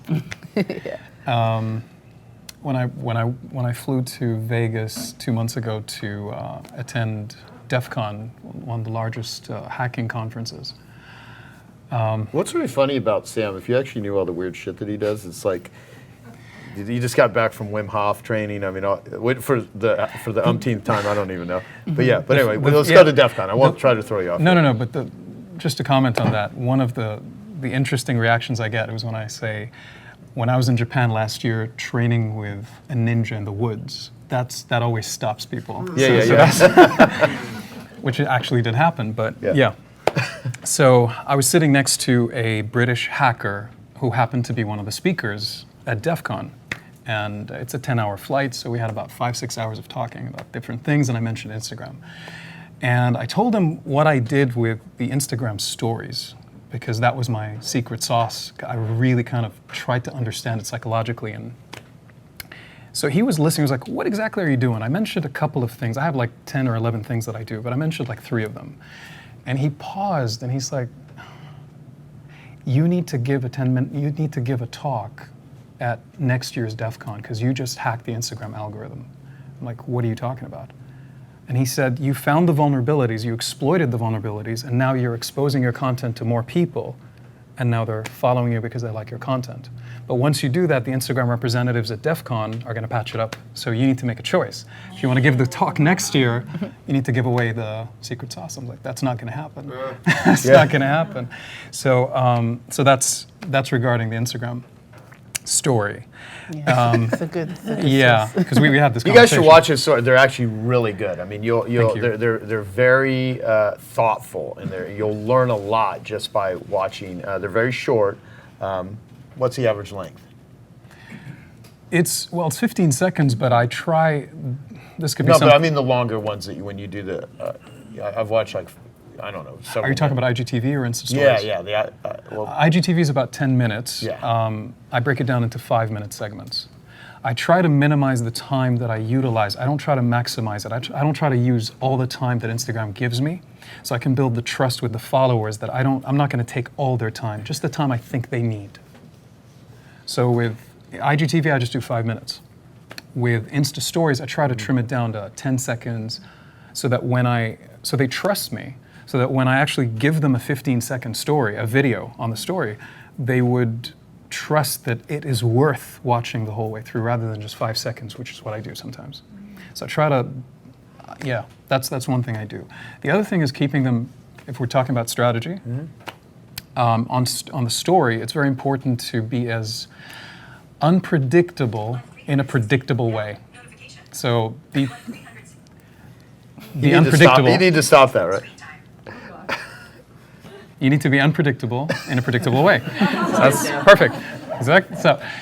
when I flew to Vegas 2 months ago to attend DEF CON, one of the largest hacking conferences. What's really funny about Sam, if you actually knew all the weird shit that he does, it's like you just got back from Wim Hof training. I mean, for the umpteenth time, I don't even know. But yeah, but anyway, let's go to DEF CON. I won't try to throw you off. No. But just to comment on that, one of the interesting reactions I get was when I say, when I was in Japan last year training with a ninja in the woods, that always stops people. Yeah. Which actually did happen, but Yeah. yeah. So I was sitting next to a British hacker who happened to be one of the speakers at DEF CON. And it's a 10-hour flight, so we had about 5-6 hours of talking about different things, and I mentioned Instagram. And I told him what I did with the Instagram stories, because that was my secret sauce. I really kind of tried to understand it psychologically. And so he was listening. He was like, what exactly are you doing? I mentioned a couple of things. I have like 10 or 11 things that I do, but I mentioned like 3 of them. And he paused and he's like, you need to give a talk at next year's DEF CON because you just hacked the Instagram algorithm. I'm like, what are you talking about? And he said, you found the vulnerabilities, you exploited the vulnerabilities, and now you're exposing your content to more people, and now they're following you because they like your content. But once you do that, the Instagram representatives at DEF CON are going to patch it up. So you need to make a choice. If you want to give the talk next year, you need to give away the secret sauce. I'm like, that's not going to happen. That's not going to happen. So, so that's regarding the Instagram story. Yeah. It's a good Yeah, because we had this You guys conversation. should watch this. They're actually really good. I mean, Thank you. they're very thoughtful, and you'll learn a lot just by watching. They're very short. What's the average length? It's 15 seconds, but I try. This could be No, something. but I mean the longer ones that when you do the. I've watched like, I don't know. Are you talking about IGTV or Insta Stories? Yeah. Well, IGTV is about 10 minutes. Yeah. I break it down into 5-minute segments. I try to minimize the time that I utilize. I don't try to maximize it. I don't try to use all the time that Instagram gives me, so I can build the trust with the followers that I'm not going to take all their time, just the time I think they need. So with IGTV, I just do 5 minutes. With Insta Stories, I try to trim it down to 10 seconds so that so they trust me, so that when I actually give them a 15-second story, a video on the story, they would trust that it is worth watching the whole way through rather than just 5 seconds, which is what I do sometimes. So I try to, that's one thing I do. The other thing is keeping them, if we're talking about strategy, on the story, it's very important to be as unpredictable in a predictable way. So be unpredictable. You need to stop that, right? You need to be unpredictable in a predictable way. So that's perfect. Exactly.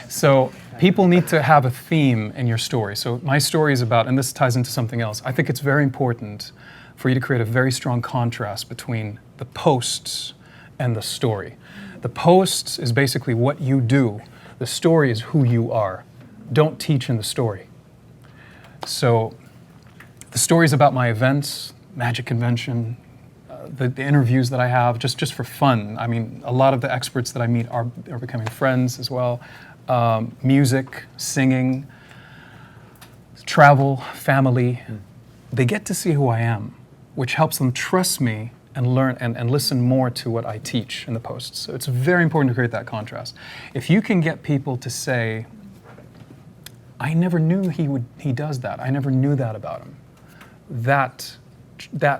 So people need to have a theme in your story. So my story is about, and this ties into something else, I think it's very important for you to create a very strong contrast between the posts and the story. The posts is basically what you do. The story is who you are. Don't teach in the story. So the story is about my events, Magic Convention, the interviews that I have, just for fun. I mean, a lot of the experts that I meet are becoming friends as well. Music, singing, travel, family. They get to see who I am, which helps them trust me and learn and listen more to what I teach in the posts. So it's very important to create that contrast. If you can get people to say, I never knew he does that. I never knew that about him. That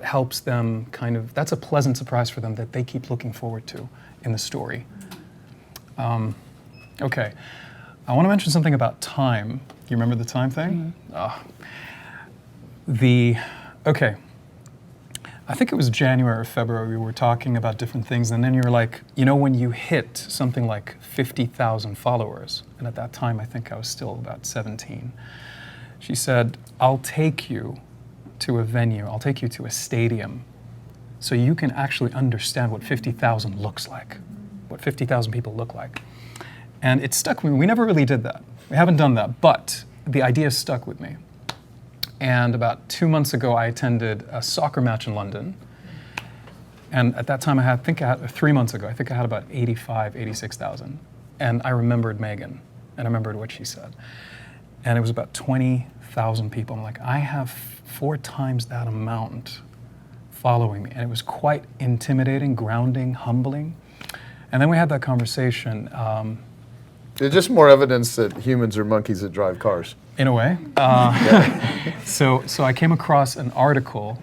helps them that's a pleasant surprise for them that they keep looking forward to in the story. Okay, I want to mention something about time. You remember the time thing? Okay. I think it was January or February, we were talking about different things, and then you're like, you know, when you hit something like 50,000 followers, and at that time I think I was still about 17, she said, I'll take you to a venue, I'll take you to a stadium, so you can actually understand what 50,000 looks like, what 50,000 people look like. And it stuck with me. We never really did that. We haven't done that, but the idea stuck with me. And about 2 months ago, I attended a soccer match in London. And at that time, I think I had 3 months ago, I think I had about 85, 86,000. And I remembered Meggan, and I remembered what she said. And it was about 20,000 people. I'm like, I have 4 times that amount following me. And it was quite intimidating, grounding, humbling. And then we had that conversation. There's just more evidence that humans are monkeys that drive cars. In a way. So I came across an article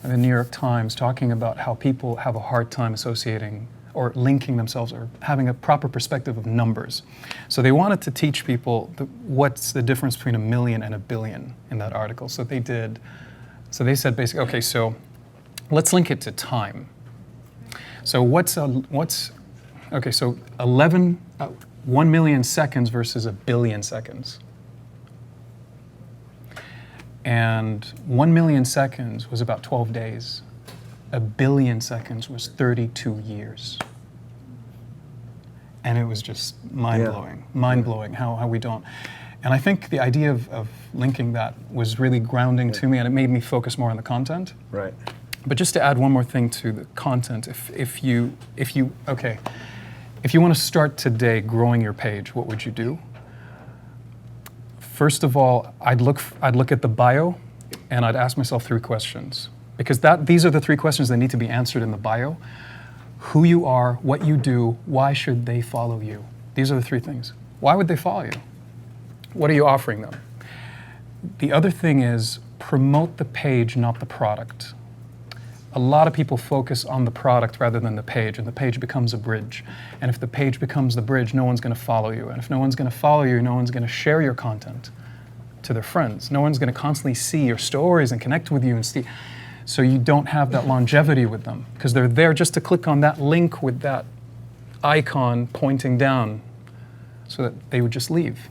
in the New York Times talking about how people have a hard time associating or linking themselves or having a proper perspective of numbers. So they wanted to teach people what's the difference between 1 million and 1 billion in that article. So they said basically, okay, so let's link it to time. So okay, so 1 million seconds versus 1 billion seconds. And 1 million seconds was about 12 days. 1 billion seconds was 32 years. And it was just mind-blowing how we don't. And I think the idea of linking that was really grounding to me, and it made me focus more on the content. Right. But just to add one more thing to the content, if you want to start today growing your page, what would you do? First of all, I'd look at the bio, and I'd ask myself 3 questions, because these are the 3 questions that need to be answered in the bio: who you are, what you do, why should they follow you? These are the 3 things. Why would they follow you? What are you offering them? The other thing is promote the page, not the product. A lot of people focus on the product rather than the page, and the page becomes a bridge. And if the page becomes the bridge, no one's going to follow you. And if no one's going to follow you, no one's going to share your content to their friends. No one's going to constantly see your stories and connect with you and see. So you don't have that longevity with them, because they're there just to click on that link with that icon pointing down so that they would just leave.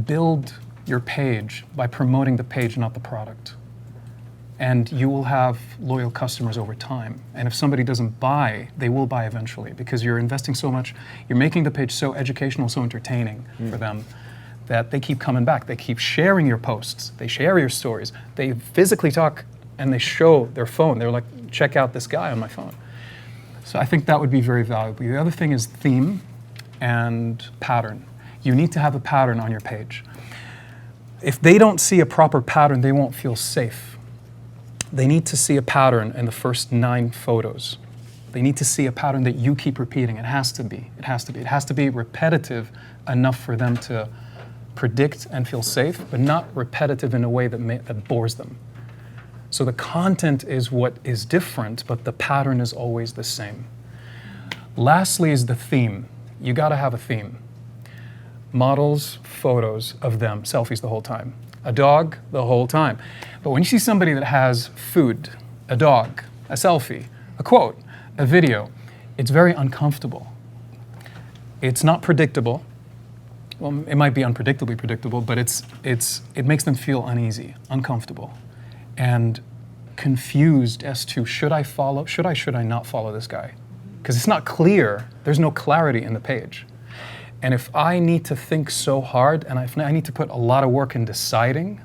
Build your page by promoting the page, not the product. And you will have loyal customers over time. And if somebody doesn't buy, they will buy eventually, because you're investing so much, you're making the page so educational, so entertaining for them, that they keep coming back. They keep sharing your posts. They share your stories. They physically talk and they show their phone. They're like, check out this guy on my phone. So I think that would be very valuable. The other thing is theme and pattern. You need to have a pattern on your page. If they don't see a proper pattern, they won't feel safe. They need to see a pattern in the first 9 photos. They need to see a pattern that you keep repeating. It has to be. It has to be. It has to be repetitive enough for them to predict and feel safe, but not repetitive in a way that bores them. So the content is what is different, but the pattern is always the same. Lastly is the theme. You got to have a theme. Models, photos of them, selfies the whole time. A dog the whole time. But when you see somebody that has food, a dog, a selfie, a quote, a video, it's very uncomfortable. It's not predictable. Well, it might be unpredictably predictable, but it makes them feel uneasy, uncomfortable, and confused as to should I not follow this guy? Because it's not clear. There's no clarity in the page. And if I need to think so hard, and if I need to put a lot of work in deciding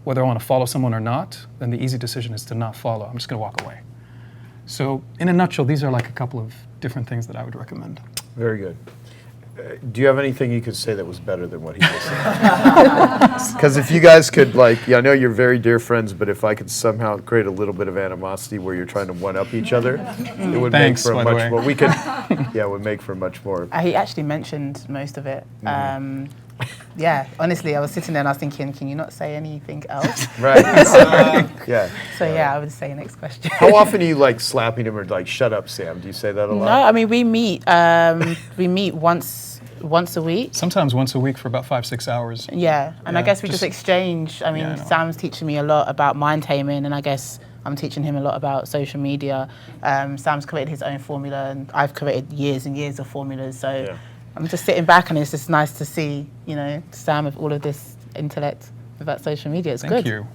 whether I want to follow someone or not, then the easy decision is to not follow. I'm just going to walk away. So in a nutshell, these are like a couple of different things that I would recommend. Very good. Do you have anything you could say that was better than what he just said? Because if you guys could, I know you're very dear friends, but if I could somehow create a little bit of animosity where you're trying to one-up each other, it would make for a much more. It would make for much more. He actually mentioned most of it. Yeah, honestly, I was sitting there and I was thinking, can you not say anything else? Right. Yeah. So yeah, I would say next question. How often are you slapping him or shut up, Sam? Do you say that a lot? No, I mean we meet once a week. Sometimes once a week for about 5-6 hours. Yeah, and I guess we just exchange. I mean, Yeah, I know. Sam's teaching me a lot about mind taming, and I guess I'm teaching him a lot about social media. Sam's created his own formula, and I've created years and years of formulas. So I'm just sitting back, and it's just nice to see, Sam with all of this intellect about social media. It's good. Thank you.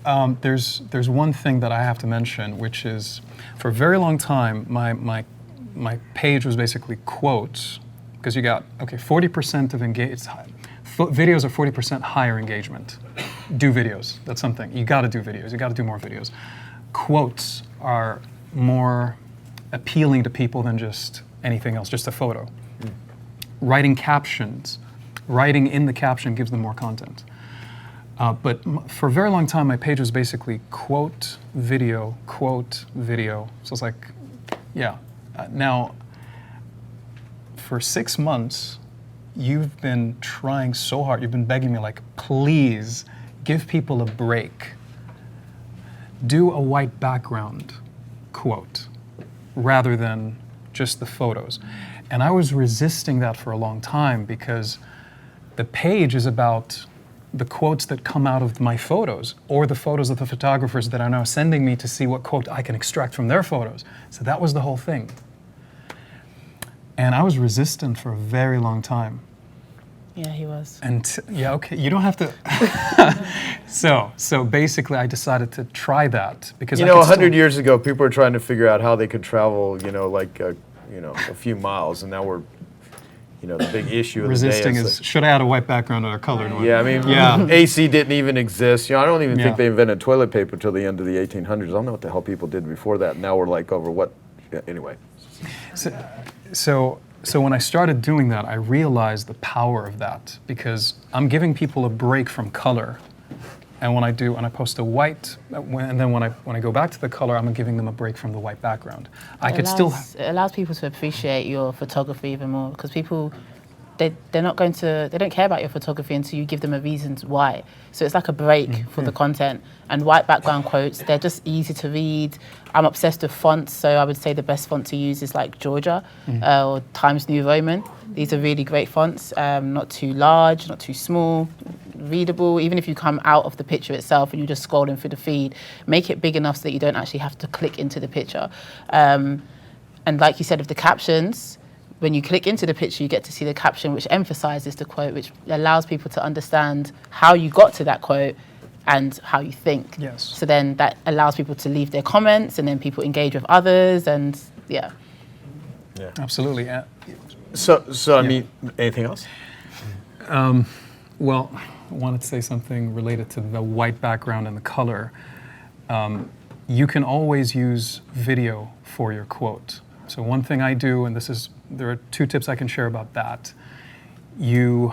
There's one thing that I have to mention, which is, for a very long time, my page was basically quotes, because you got 40% of videos are 40% higher engagement. Do videos. That's something. You got to do videos. You got to do more videos. Quotes are more appealing to people than just anything else, just a photo. Writing captions, writing in the caption gives them more content. But for a very long time, my page was basically quote, video. So it's like, now, for 6 months, you've been trying so hard. You've been begging me, like, please give people a break. Do a white background quote rather than just the photos. And I was resisting that for a long time because the page is about the quotes that come out of my photos or the photos of the photographers that are now sending me to see what quote I can extract from their photos. So that was the whole thing. And I was resistant for a very long time. Yeah, he was. And you don't have to. So basically, I decided to try that because 100 years ago, people were trying to figure out how they could travel, a few miles, and now we're, the big issue. Resisting is should I add a white background or a colored one? Yeah, I mean, AC didn't even exist. I don't even think they invented toilet paper till the end of the 1800s. I don't know what the hell people did before that. Now we're like over what? Anyway. So when I started doing that, I realized the power of that because I'm giving people a break from color, and when I post a white, and then when I go back to the color, I'm giving them a break from the white background. It allows people to appreciate your photography even more because people. They don't care about your photography until you give them a reason why. So it's like a break for the content. And white background quotes, they're just easy to read. I'm obsessed with fonts, so I would say the best font to use is like Georgia or Times New Roman. These are really great fonts, not too large, not too small, readable. Even if you come out of the picture itself and you're just scrolling through the feed, make it big enough so that you don't actually have to click into the picture. And like you said, with the captions, when you click into the picture, you get to see the caption, which emphasizes the quote, which allows people to understand how you got to that quote and how you think. Yes. So then that allows people to leave their comments, and then people engage with others, and Yeah. Absolutely. So I mean, anything else? Well, I wanted to say something related to the white background and the color. You can always use video for your quote. So one thing I do, and there are 2 tips I can share about that. It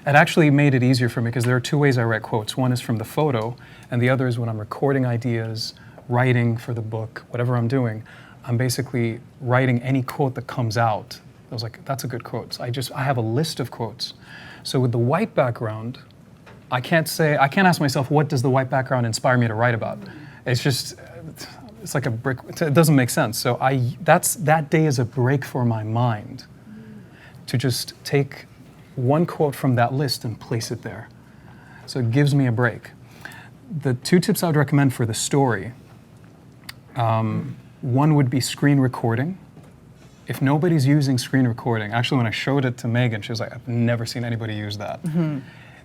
actually made it easier for me because there are 2 ways I write quotes. One is from the photo, and the other is when I'm recording ideas, writing for the book, whatever I'm doing. I'm basically writing any quote that comes out. I was like, that's a good quote. So I have a list of quotes. So with the white background, I can't ask myself, what does the white background inspire me to write about? It's like a brick. It doesn't make sense. So that day is a break for my mind to just take one quote from that list and place it there. So it gives me a break. The 2 tips I would recommend for the story, one would be screen recording. If nobody's using screen recording, actually when I showed it to Meggan, she was like, I've never seen anybody use that.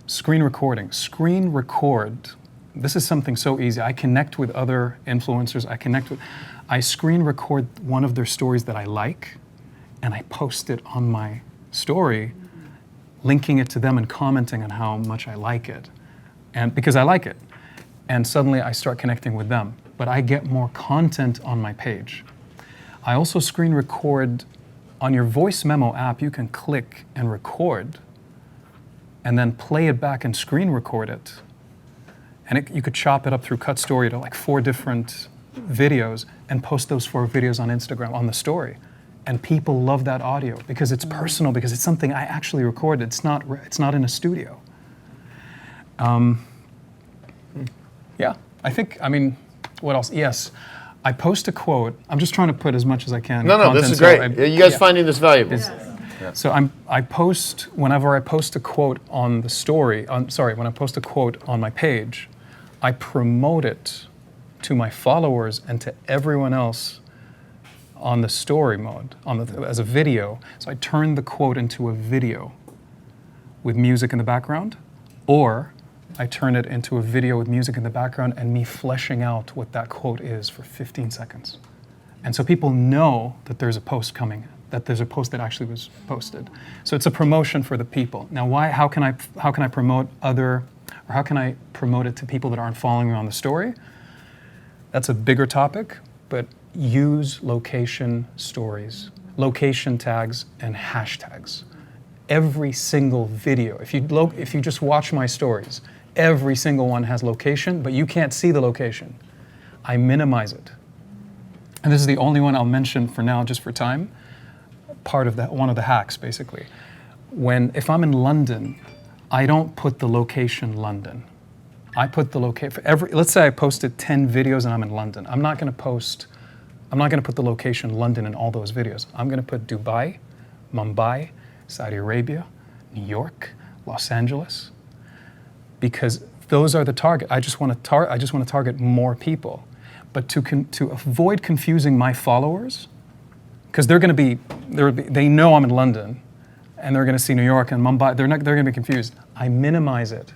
Screen recording. Screen record. This is something so easy. I connect with other influencers. I screen record one of their stories that I like, and I post it on my story, linking it to them and commenting on how much I like it. And because I like it. And suddenly I start connecting with them. But I get more content on my page. I also screen record on your voice memo app. You can click and record and then play it back and screen record it. And you could chop it up through Cut Story to like 4 different videos and post those 4 videos on Instagram on the story. And people love that audio because it's personal, because it's something I actually recorded. It's not in a studio. What else? Yes, I post a quote. I'm just trying to put as much as I can. No, this is great. You guys finding this valuable? So whenever I post a quote on the story, when I post a quote on my page, I promote it to my followers and to everyone else on the story mode, as a video. So I turn the quote into a video with music in the background, or I turn it into a video with music in the background and me fleshing out what that quote is for 15 seconds. And so people know that there's a post coming, that there's a post that actually was posted. So it's a promotion for the people. Now, how can I promote how can I promote it to people that aren't following me on the story? That's a bigger topic, but use location stories, location tags, and hashtags. Every single video, if you just watch my stories, every single one has location, but you can't see the location. I minimize it. And this is the only one I'll mention for now, just for time. One of the hacks, basically. If I'm in London, I don't put the location London. I put the location let's say I posted 10 videos and I'm in London. I'm not going to put the location London in all those videos. I'm going to put Dubai, Mumbai, Saudi Arabia, New York, Los Angeles, because those are the target. I just want to target more people. But to avoid confusing my followers, because they know I'm in London, and they're going to see New York and Mumbai. They're going to be confused. I minimize it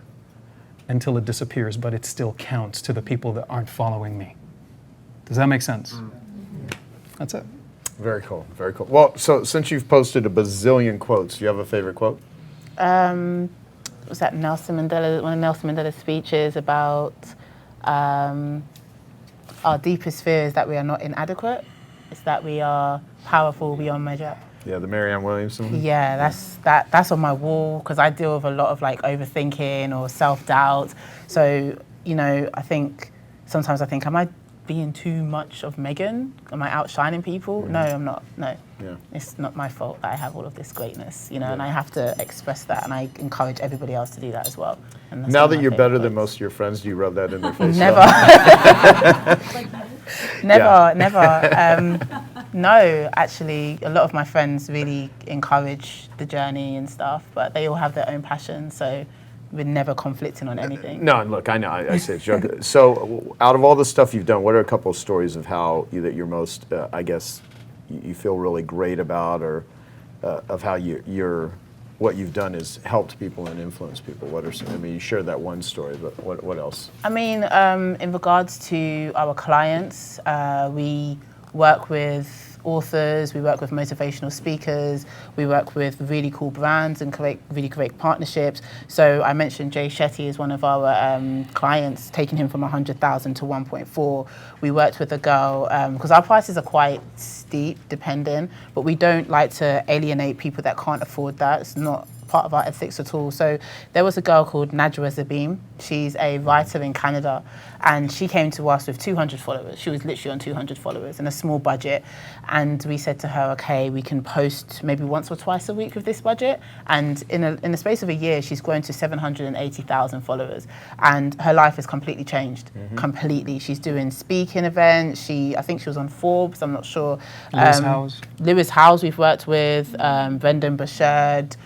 until it disappears, but it still counts to the people that aren't following me. Does that make sense? That's it. Very cool, very cool. Well, so since you've posted a bazillion quotes, do you have a favorite quote? Was that Nelson Mandela? One of Nelson Mandela's speeches about our deepest fear is that we are not inadequate. It's that we are powerful beyond measure. Yeah, the Marianne Williamson. Yeah, that's on my wall because I deal with a lot of like overthinking or self-doubt. So, I think sometimes I think, am I being too much of Meggan? Am I outshining people? No, I'm not. No. Yeah. It's not my fault that I have all of this greatness, and I have to express that, and I encourage everybody else to do that as well. And that's Now one of that my you're favourite better than quotes. most of your friends, do you rub that in their face? Never. No, actually, a lot of my friends really encourage the journey and stuff, but they all have their own passion, so we're never conflicting on anything. No, and look, I know, I say it's joke. So, out of all the stuff you've done, what are a couple of stories of how that you're most, I guess, you feel really great about, or of how what you've done has helped people and influenced people? What are some? I mean, you shared that one story, but what else? I mean, in regards to our clients, we work with authors, we work with motivational speakers, we work with really cool brands and create really great partnerships. So I mentioned Jay Shetty is one of our clients, taking him from 100,000 to 1.4. We worked with a girl, because our prices are quite steep, depending, but we don't like to alienate people that can't afford that. It's not part of our ethics at all. So there was a girl called Najwa Zabim. She's a writer in Canada, and she came to us with 200 followers. She was literally on 200 followers and a small budget. And we said to her, okay, we can post maybe once or twice a week with this budget. And in the space of a year, she's grown to 780,000 followers. And her life has completely changed, completely. She's doing speaking events. I think she was on Forbes, I'm not sure. Lewis Howes we've worked with, Brendan Burchard.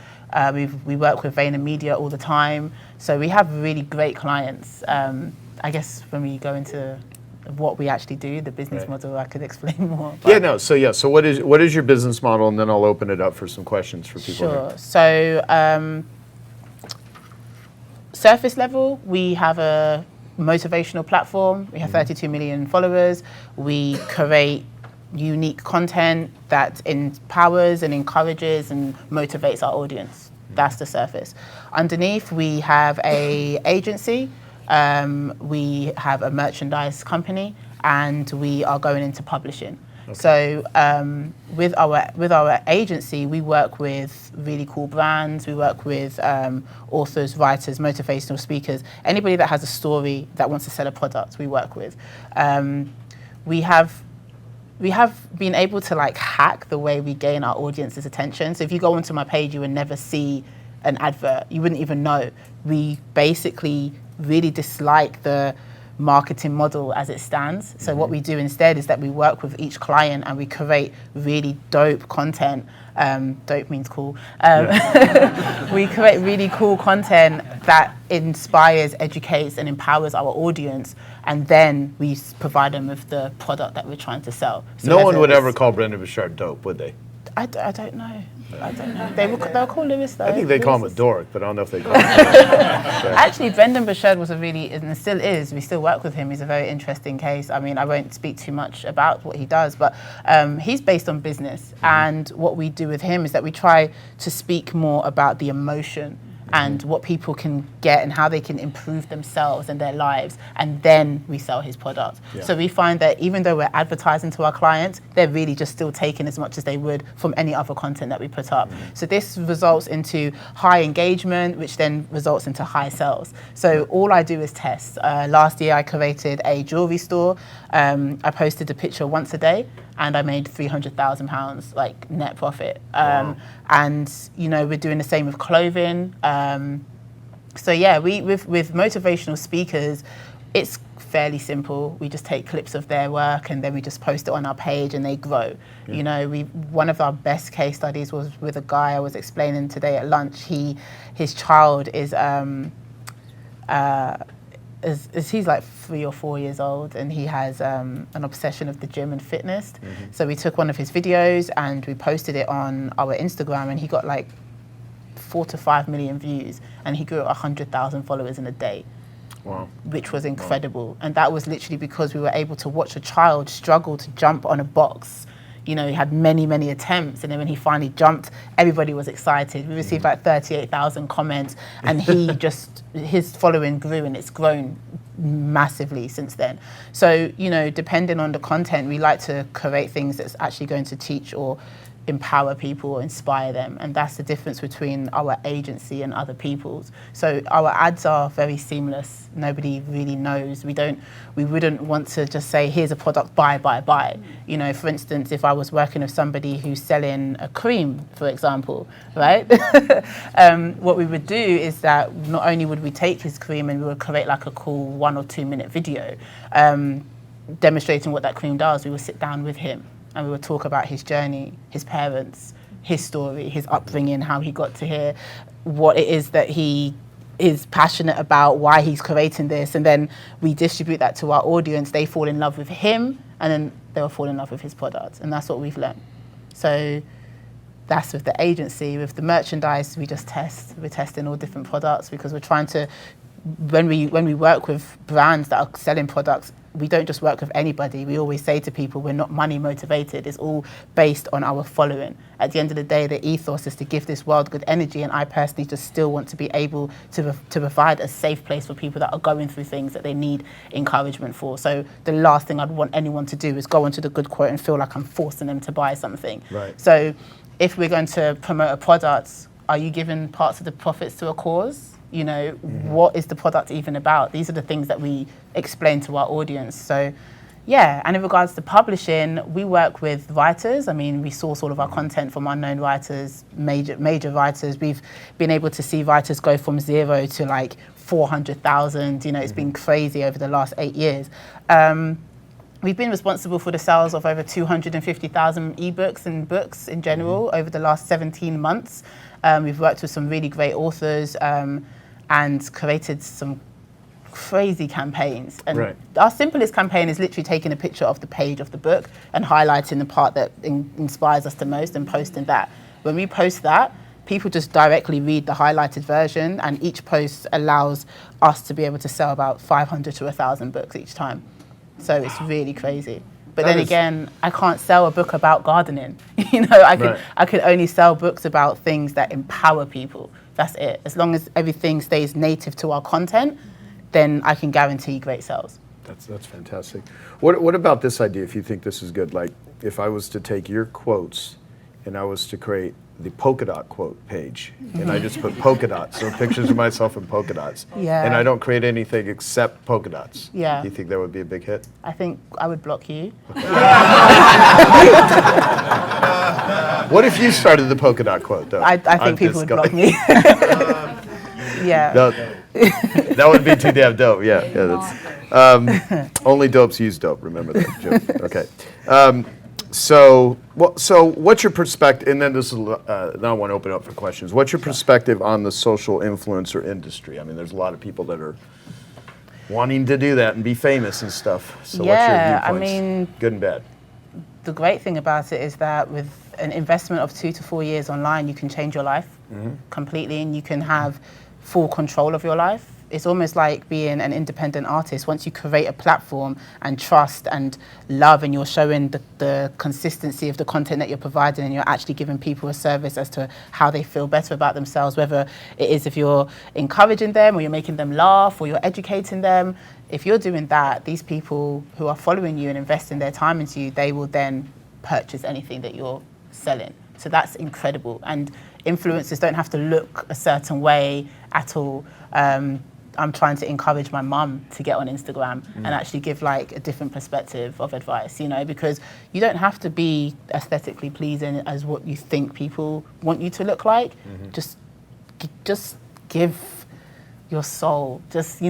We work with VaynerMedia all the time, so we have really great clients. I guess when we go into what we actually do, the business model, I could explain more. So what is your business model, and then I'll open it up for some questions for people. Sure. So surface level, we have a motivational platform. We have 32 million followers. We create unique content that empowers and encourages and motivates our audience. That's the surface. Underneath, we have a agency, we have a merchandise company, and we are going into publishing. Okay. So with our agency, we work with really cool brands. We work with authors, writers, motivational speakers, anybody that has a story that wants to sell a product. We work with. We have been able to hack the way we gain our audience's attention. So if you go onto my page, you would never see an advert. You wouldn't even know. We basically really dislike the marketing model as it stands. So what we do instead is that we work with each client and we create really dope content. Dope means cool. We create really cool content that inspires, educates, and empowers our audience, and then we provide them with the product that we're trying to sell. So no one would ever call Brendan Burchard dope, would they? I don't know. I don't know. They'll call Lewis though. I think they call him a Lewis dork, but I don't know if they call him Actually, Brendan Burchard was a really, and still is, we still work with him. He's a very interesting case. I mean, I won't speak too much about what he does, but he's based on business. And what we do with him is that we try to speak more about the emotion and what people can get and how they can improve themselves and their lives, and then we sell his product. Yeah. So we find that even though we're advertising to our clients, they're really just still taking as much as they would from any other content that we put up. So this results into high engagement, which then results into high sales. So all I do is test. Last year I created a jewelry store. I posted a picture once a day, and I made £300,000 like net profit. Wow. And you know, we're doing the same with clothing. So yeah, with motivational speakers, it's fairly simple. We just take clips of their work and then we just post it on our page and they grow. Yeah. You know, one of our best case studies was with a guy I was explaining today at lunch. His child is he's like 3 or 4 years old, and he has an obsession of the gym and fitness. So we took one of his videos and we posted it on our Instagram, and he got like 4 to 5 million views, and he grew 100,000 followers in a day. Wow. Which was incredible. Wow. And that was literally because we were able to watch a child struggle to jump on a box. You know, he had many, many attempts, and then when he finally jumped, everybody was excited. We received like 38,000 comments, and his following grew, and it's grown massively since then. So, you know, depending on the content, we like to create things that's actually going to teach or empower people or inspire them, and that's the difference between our agency and other people's. So our ads are very seamless. Nobody really knows. We wouldn't want to just say, here's a product, buy. You know, for instance, if I was working with somebody who's selling a cream, for example, right? What we would do is that not only would we take his cream and we would create like a cool 1 or 2 minute video demonstrating what that cream does. We would sit down with him and we would talk about his journey, his parents, his story, his upbringing, how he got to here, what it is that he is passionate about, why he's creating this, and then we distribute that to our audience. They fall in love with him, and then they'll fall in love with his product, and that's what we've learned. So that's with the agency. With the merchandise, we just test. We're testing all different products because we're trying to, when we work with brands that are selling products, we don't just work with anybody. We always say to people, we're not money motivated. It's all based on our following. At the end of the day, the ethos is to give this world good energy, and I personally just still want to be able to provide a safe place for people that are going through things that they need encouragement for. So the last thing I'd want anyone to do is go onto the good quote and feel like I'm forcing them to buy something. Right. So if we're going to promote a product, are you giving parts of the profits to a cause? You know, what is the product even about? These are the things that we explain to our audience. So, yeah, and in regards to publishing, we work with writers. I mean, we source all of our content from unknown writers, major writers. We've been able to see writers go from 0 to like 400,000. You know, it's been crazy over the last 8 years. We've been responsible for the sales of over 250,000 ebooks and books in general over the last 17 months. We've worked with some really great authors and created some crazy campaigns. And our simplest campaign is literally taking a picture of the page of the book and highlighting the part that inspires us the most and posting that. When we post that, people just directly read the highlighted version, and each post allows us to be able to sell about 500 to 1,000 books each time. So it's really crazy. But then again, I can't sell a book about gardening. You know, I could only sell books about things that empower people. That's it. As long as everything stays native to our content, then I can guarantee great sales. That's fantastic. What about this idea, if you think this is good? Like, if I was to take your quotes and I was to create the polka dot quote page, and I just put polka dots, so pictures of myself in polka dots, and I don't create anything except polka dots, do you think that would be a big hit? I think I would block you. What if you started the polka dot quote, though? I think people would block me. Yeah. that would be too damn dope. Yeah, that's only dopes use dope. Remember that joke. Okay. So what's your perspective? And then this is now I want to open up for questions. What's your perspective on the social influencer industry? I mean, there's a lot of people that are wanting to do that and be famous and stuff. So what's your viewpoints? I mean, good and bad. The great thing about it is that with an investment of 2 to 4 years online, you can change your life completely, and you can have full control of your life. It's almost like being an independent artist. Once you create a platform and trust and love, and you're showing the consistency of the content that you're providing, and you're actually giving people a service as to how they feel better about themselves, whether it is if you're encouraging them or you're making them laugh or you're educating them. If you're doing that, these people who are following you and investing their time into you, they will then purchase anything that you're selling. So that's incredible. And influencers don't have to look a certain way at all. I'm trying to encourage my mum to get on Instagram and actually give like a different perspective of advice, you know, because you don't have to be aesthetically pleasing as what you think people want you to look like. Just give your soul, just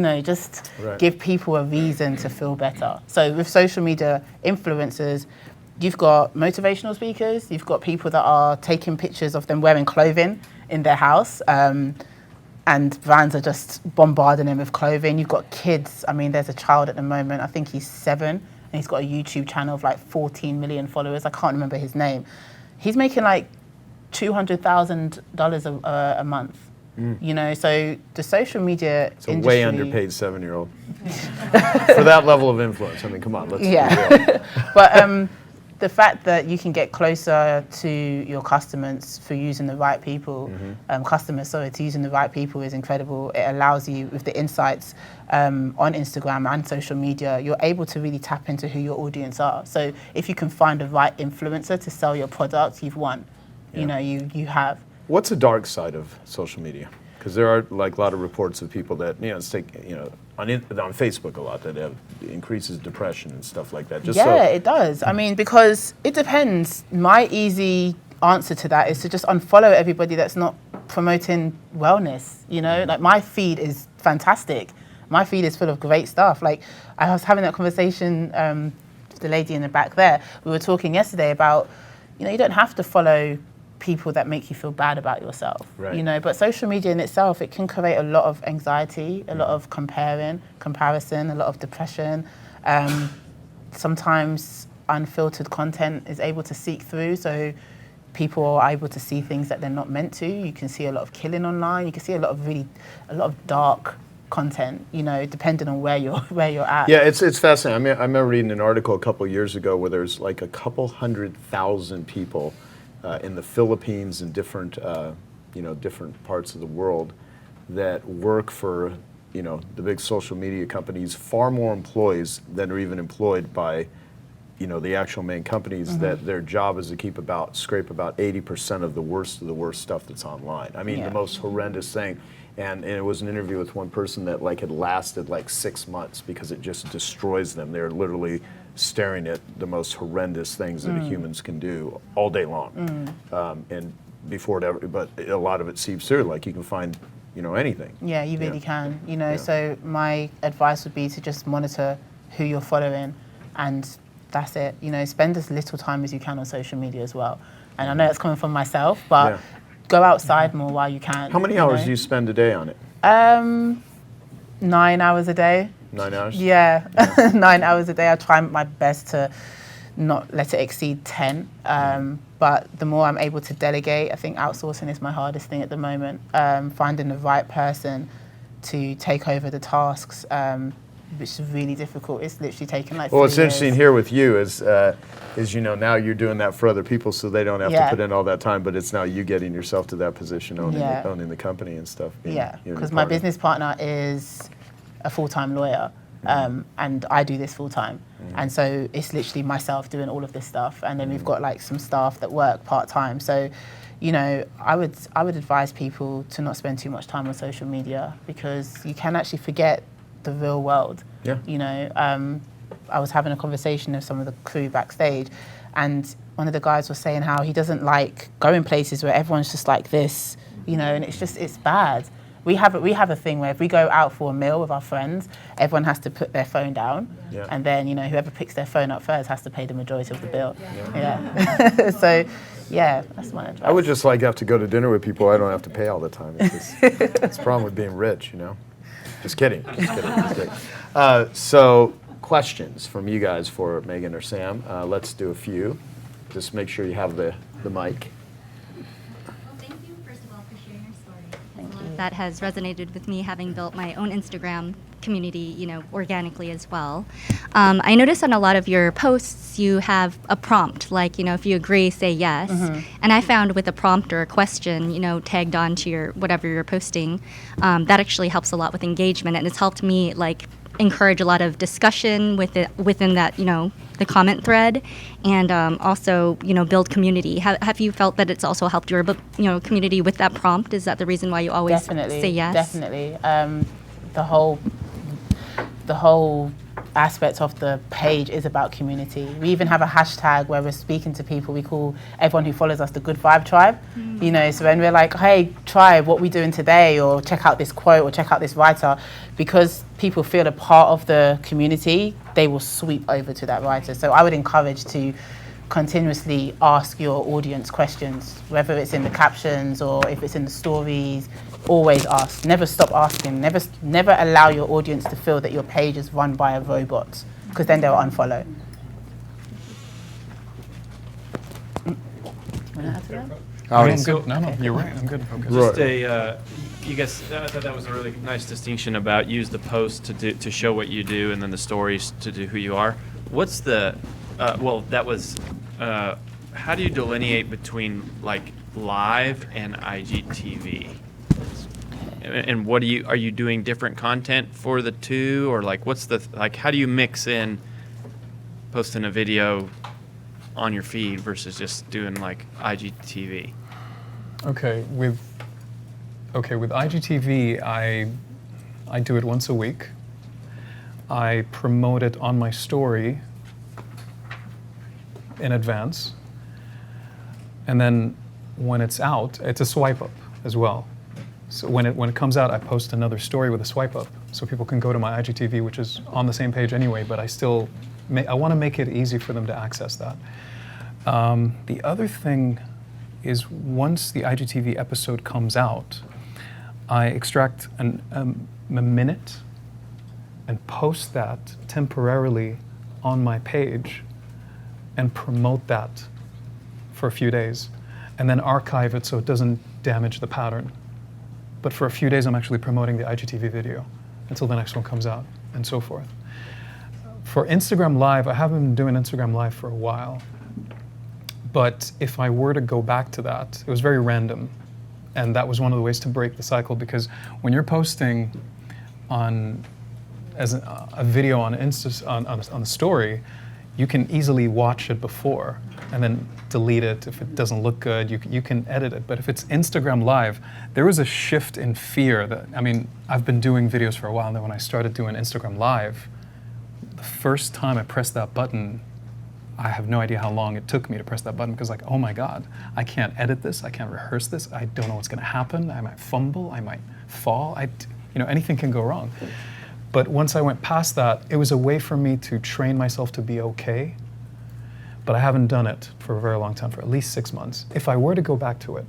give people a reason to feel better. So with social media influencers, you've got motivational speakers, you've got people that are taking pictures of them wearing clothing in their house, and brands are just bombarding them with clothing. You've got kids. I mean, there's a child at the moment, I think he's 7, and he's got a YouTube channel of like 14 million followers. I can't remember his name. He's making like $200,000 a month. You know, so the social media industry... It's a way underpaid 7-year-old. For that level of influence. I mean, come on, let's be real. But the fact that you can get closer to your customers through using the right people, to using the right people is incredible. It allows you, with the insights on Instagram and social media, you're able to really tap into who your audience are. So if you can find the right influencer to sell your product, you've won. You know, you have. What's the dark side of social media? Because there are like a lot of reports of people that, you know, on Facebook a lot that have increases depression and stuff like that. It does. I mean, because it depends. My easy answer to that is to just unfollow everybody that's not promoting wellness. You know, like my feed is fantastic. My feed is full of great stuff. Like I was having that conversation with the lady in the back there. We were talking yesterday about, you know, you don't have to follow people that make you feel bad about yourself, you know, but social media in itself, it can create a lot of anxiety, a lot of comparison, a lot of depression. Sometimes unfiltered content is able to seep through, so people are able to see things that they're not meant to. You can see a lot of killing online. You can see a lot of dark content, you know, depending on where you're at. Yeah, it's fascinating. I remember reading an article a couple of years ago where there's like a couple 100,000 people in the Philippines and different parts of the world that work for, you know, the big social media companies, far more employees than are even employed by, you know, the actual main companies, that their job is to scrape about 80% of the worst stuff that's online. I mean, the most horrendous thing. And it was an interview with one person that like had lasted like 6 months because it just destroys them. They're literally staring at the most horrendous things that humans can do all day long. And before it ever, but a lot of it seeps through. Like you can find, you know, anything. Yeah, you really can. You know, so my advice would be to just monitor who you're following, and that's it. You know, spend as little time as you can on social media as well. And I know it's coming from myself, but go outside more while you can. How many hours do you spend a day on it? 9 hours a day. 9 hours? Yeah, 9 hours a day. I try my best to not let it exceed 10. But the more I'm able to delegate, I think outsourcing is my hardest thing at the moment. Finding the right person to take over the tasks, which is really difficult. It's literally taken like 3 years. Well, what's interesting here with you is you know, now you're doing that for other people so they don't have to put in all that time, but it's now you getting yourself to that position, owning the company and stuff. Because my business partner is a full-time lawyer, and I do this full-time. And so it's literally myself doing all of this stuff, and then we've got like some staff that work part-time. So, you know, I would advise people to not spend too much time on social media, because you can actually forget the real world. You know, I was having a conversation with some of the crew backstage, and one of the guys was saying how he doesn't like going places where everyone's just like this, you know, and it's bad. We have a thing where if we go out for a meal with our friends, everyone has to put their phone down, Yeah. and then whoever picks their phone up first has to pay the majority of the bill. Yeah. So, yeah, that's my advice. I would just like have to go to dinner with people I don't have to pay all the time. It's the problem with being rich, Just kidding. Just kidding. So, questions from you guys for Meggan or Sam. Let's do a few. Just make sure you have the mic. Well, thank you, first of all, for sharing your story. That has resonated with me, having built my own Instagram community, organically as well. I noticed on a lot of your posts, you have a prompt, like, if you agree, say yes. And I found with a prompt or a question, tagged onto your whatever you're posting, that actually helps a lot with engagement, and it's helped me, encourage a lot of discussion within that, the comment thread, and also, build community. Have you felt that it's also helped your, community with that prompt? Is that the reason why you always say yes? Definitely. The whole aspect of the page is about community. We even have a hashtag where we're speaking to people. We call everyone who follows us the Good Vibe Tribe. So when we're like, hey, tribe, what we doing today? Or check out this quote or check out this writer. Because people feel a part of the community, they will sweep over to that writer. So I would encourage to continuously ask your audience questions, whether it's in the captions or if it's in the stories. Always ask. Never stop asking. Never allow your audience to feel that your page is run by a robot, because then they'll unfollow. I'm good. No, you're right. I'm good. Okay. You guys, I thought that was a really nice distinction about use the post to show what you do, and then the stories to do who you are. What's the how do you delineate between live and IGTV? And what are you doing different content for the two, or what's how do you mix in posting a video on your feed versus just doing IGTV? Okay, with IGTV, I do it once a week. I promote it on my story in advance, and then when it's out, it's a swipe up as well. So when it comes out, I post another story with a swipe up, so people can go to my IGTV, which is on the same page anyway. But I want to make it easy for them to access that. The other thing is, once the IGTV episode comes out, I extract a minute and post that temporarily on my page and promote that for a few days, and then archive it so it doesn't damage the pattern. But for a few days, I'm actually promoting the IGTV video until the next one comes out, and so forth. For Instagram Live, I haven't been doing Instagram Live for a while. But if I were to go back to that, it was very random. And that was one of the ways to break the cycle, because when you're posting as a video on the story, you can easily watch it before and then delete it if it doesn't look good. You can edit it. But if it's Instagram Live, there was a shift in fear that, I've been doing videos for a while, and then when I started doing Instagram Live, the first time I pressed that button, I have no idea how long it took me to press that button, because oh my God, I can't edit this, I can't rehearse this, I don't know what's gonna happen, I might fumble, I might fall, anything can go wrong. But once I went past that, it was a way for me to train myself to be okay. But I haven't done it for a very long time, for at least 6 months. If I were to go back to it,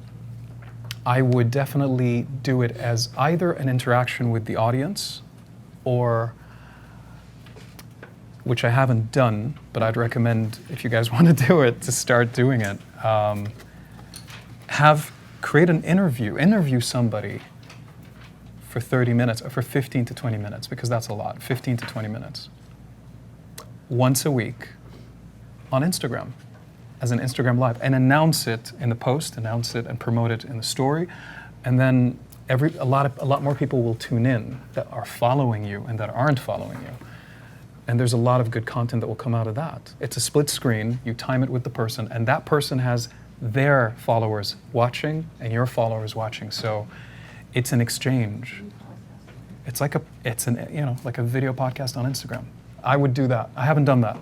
I would definitely do it as either an interaction with the audience, or, which I haven't done, but I'd recommend, if you guys want to do it, to start doing it. Create an interview somebody for 30 minutes, or for 15 to 20 minutes, because that's a lot, 15 to 20 minutes. Once a week on Instagram, as an Instagram Live, and announce it in the post, announce it and promote it in the story, and then a lot more people will tune in that are following you and that aren't following you. And there's a lot of good content that will come out of that. It's a split screen, you time it with the person, and that person has their followers watching and your followers watching. So it's an exchange. It's like a video podcast on Instagram. I would do that. I haven't done that,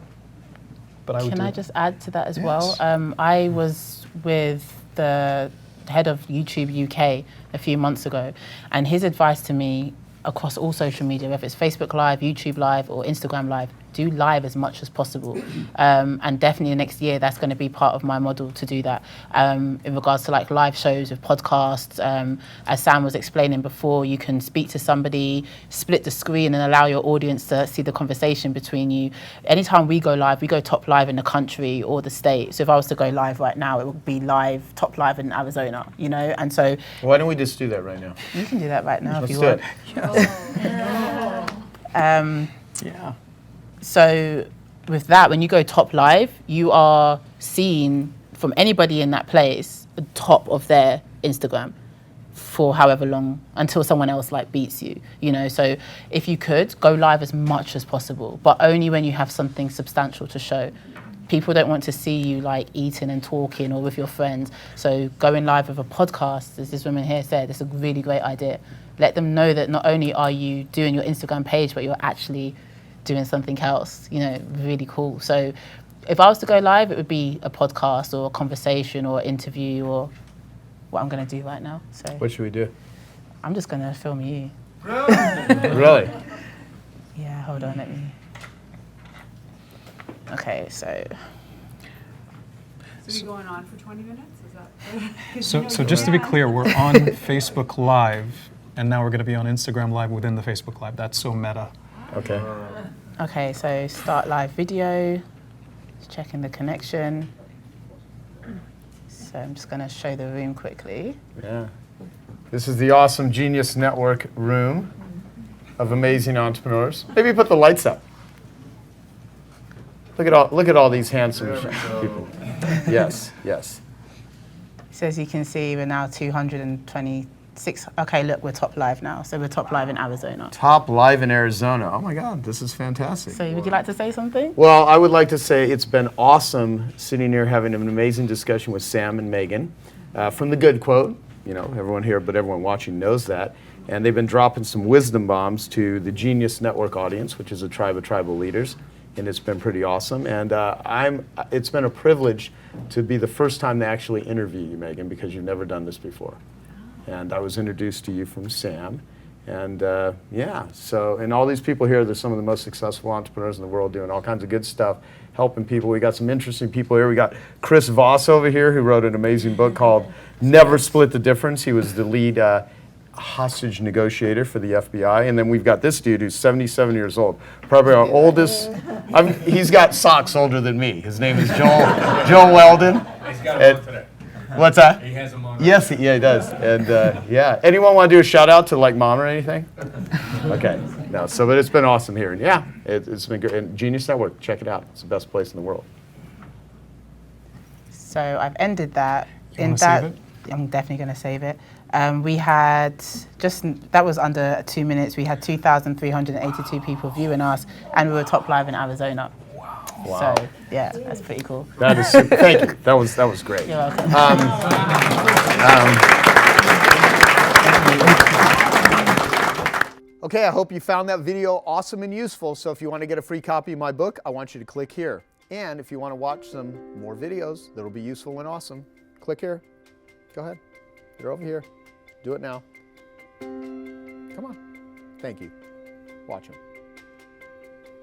but I would. Can I just add to that as Yes. well? I was with the head of YouTube UK a few months ago, and his advice to me across all social media, whether it's Facebook Live, YouTube Live, or Instagram Live, do live as much as possible. And definitely next year, that's going to be part of my model to do that. In regards to like live shows with podcasts, as Sam was explaining before, you can speak to somebody, split the screen and allow your audience to see the conversation between you. Anytime we go live, we go top live in the country or the state. So if I was to go live right now, it would be live, top live in Arizona, you know? And so Why don't we just do that right now? you can do that right now if Let's you do want. it. Yeah. So with that, when you go top live, you are seen from anybody in that place, the top of their Instagram for however long, until someone else like beats you, you know. So if you could, go live as much as possible, but only when you have something substantial to show. People don't want to see you like eating and talking or with your friends. So going live with a podcast, as this woman here said, it's a really great idea. Let them know that not only are you doing your Instagram page, but you're actually doing something else, you know, really cool. So if I was to go live, it would be a podcast or a conversation or interview or what I'm going to do right now. So What should we do? I'm just going to film you. Really? Yeah, hold on, let me. Okay, so So you're going on for 20 minutes? Is that? 'Cause So, you know so you just to were be on- clear, we're on Facebook Live, and now we're going to be on Instagram Live within the Facebook Live. That's so meta. Okay. okay, so start live video. Just checking the connection. So I'm just going to show the room quickly. Yeah. This is the awesome Genius Network room of amazing entrepreneurs. Maybe put the lights up. Look at all these handsome people. Yes, yes. So as you can see, we're now 226. Okay, look, we're top live now. So we're top live in Arizona. Top live in Arizona. Oh my God, this is fantastic. So would you like to say something? Well, I would like to say it's been awesome sitting here having an amazing discussion with Sam and Meggan from the Good Quote. You know, everyone here, but everyone watching knows that. And they've been dropping some wisdom bombs to the Genius Network audience, which is a tribe of tribal leaders. And it's been pretty awesome. And it's been a privilege to be the first time to actually interview you, Meggan, because you've never done this before. And I was introduced to you from Sam. And yeah, so, and all these people here, they're some of the most successful entrepreneurs in the world doing all kinds of good stuff, helping people. We got some interesting people here. We got Chris Voss over here, who wrote an amazing book called Never Split the Difference. He was the lead hostage negotiator for the FBI. And then we've got this dude who's 77 years old, probably our oldest. He's got socks older than me. His name is Joel Weldon. He's got him on today. What's that? He has him on. Yes, yeah, he does. And yeah, anyone want to do a shout out to like mom or anything? Okay, no. So, but it's been awesome here, and yeah, it's been good. And Genius Network, check it out. It's the best place in the world. So I've ended that. You wanna save it? I'm definitely going to save it. We had that was under 2 minutes. We had 2,382 people viewing us, and we were top live in Arizona. Wow. So yeah, that's pretty cool. That is super. Thank you. That was great. You're welcome. Okay, I hope you found that video awesome and useful. So if you want to get a free copy of my book, I want you to click here. And if you want to watch some more videos that'll be useful and awesome, click here. Go ahead. They're over here. Do it now. Come on. Thank you. Watch them.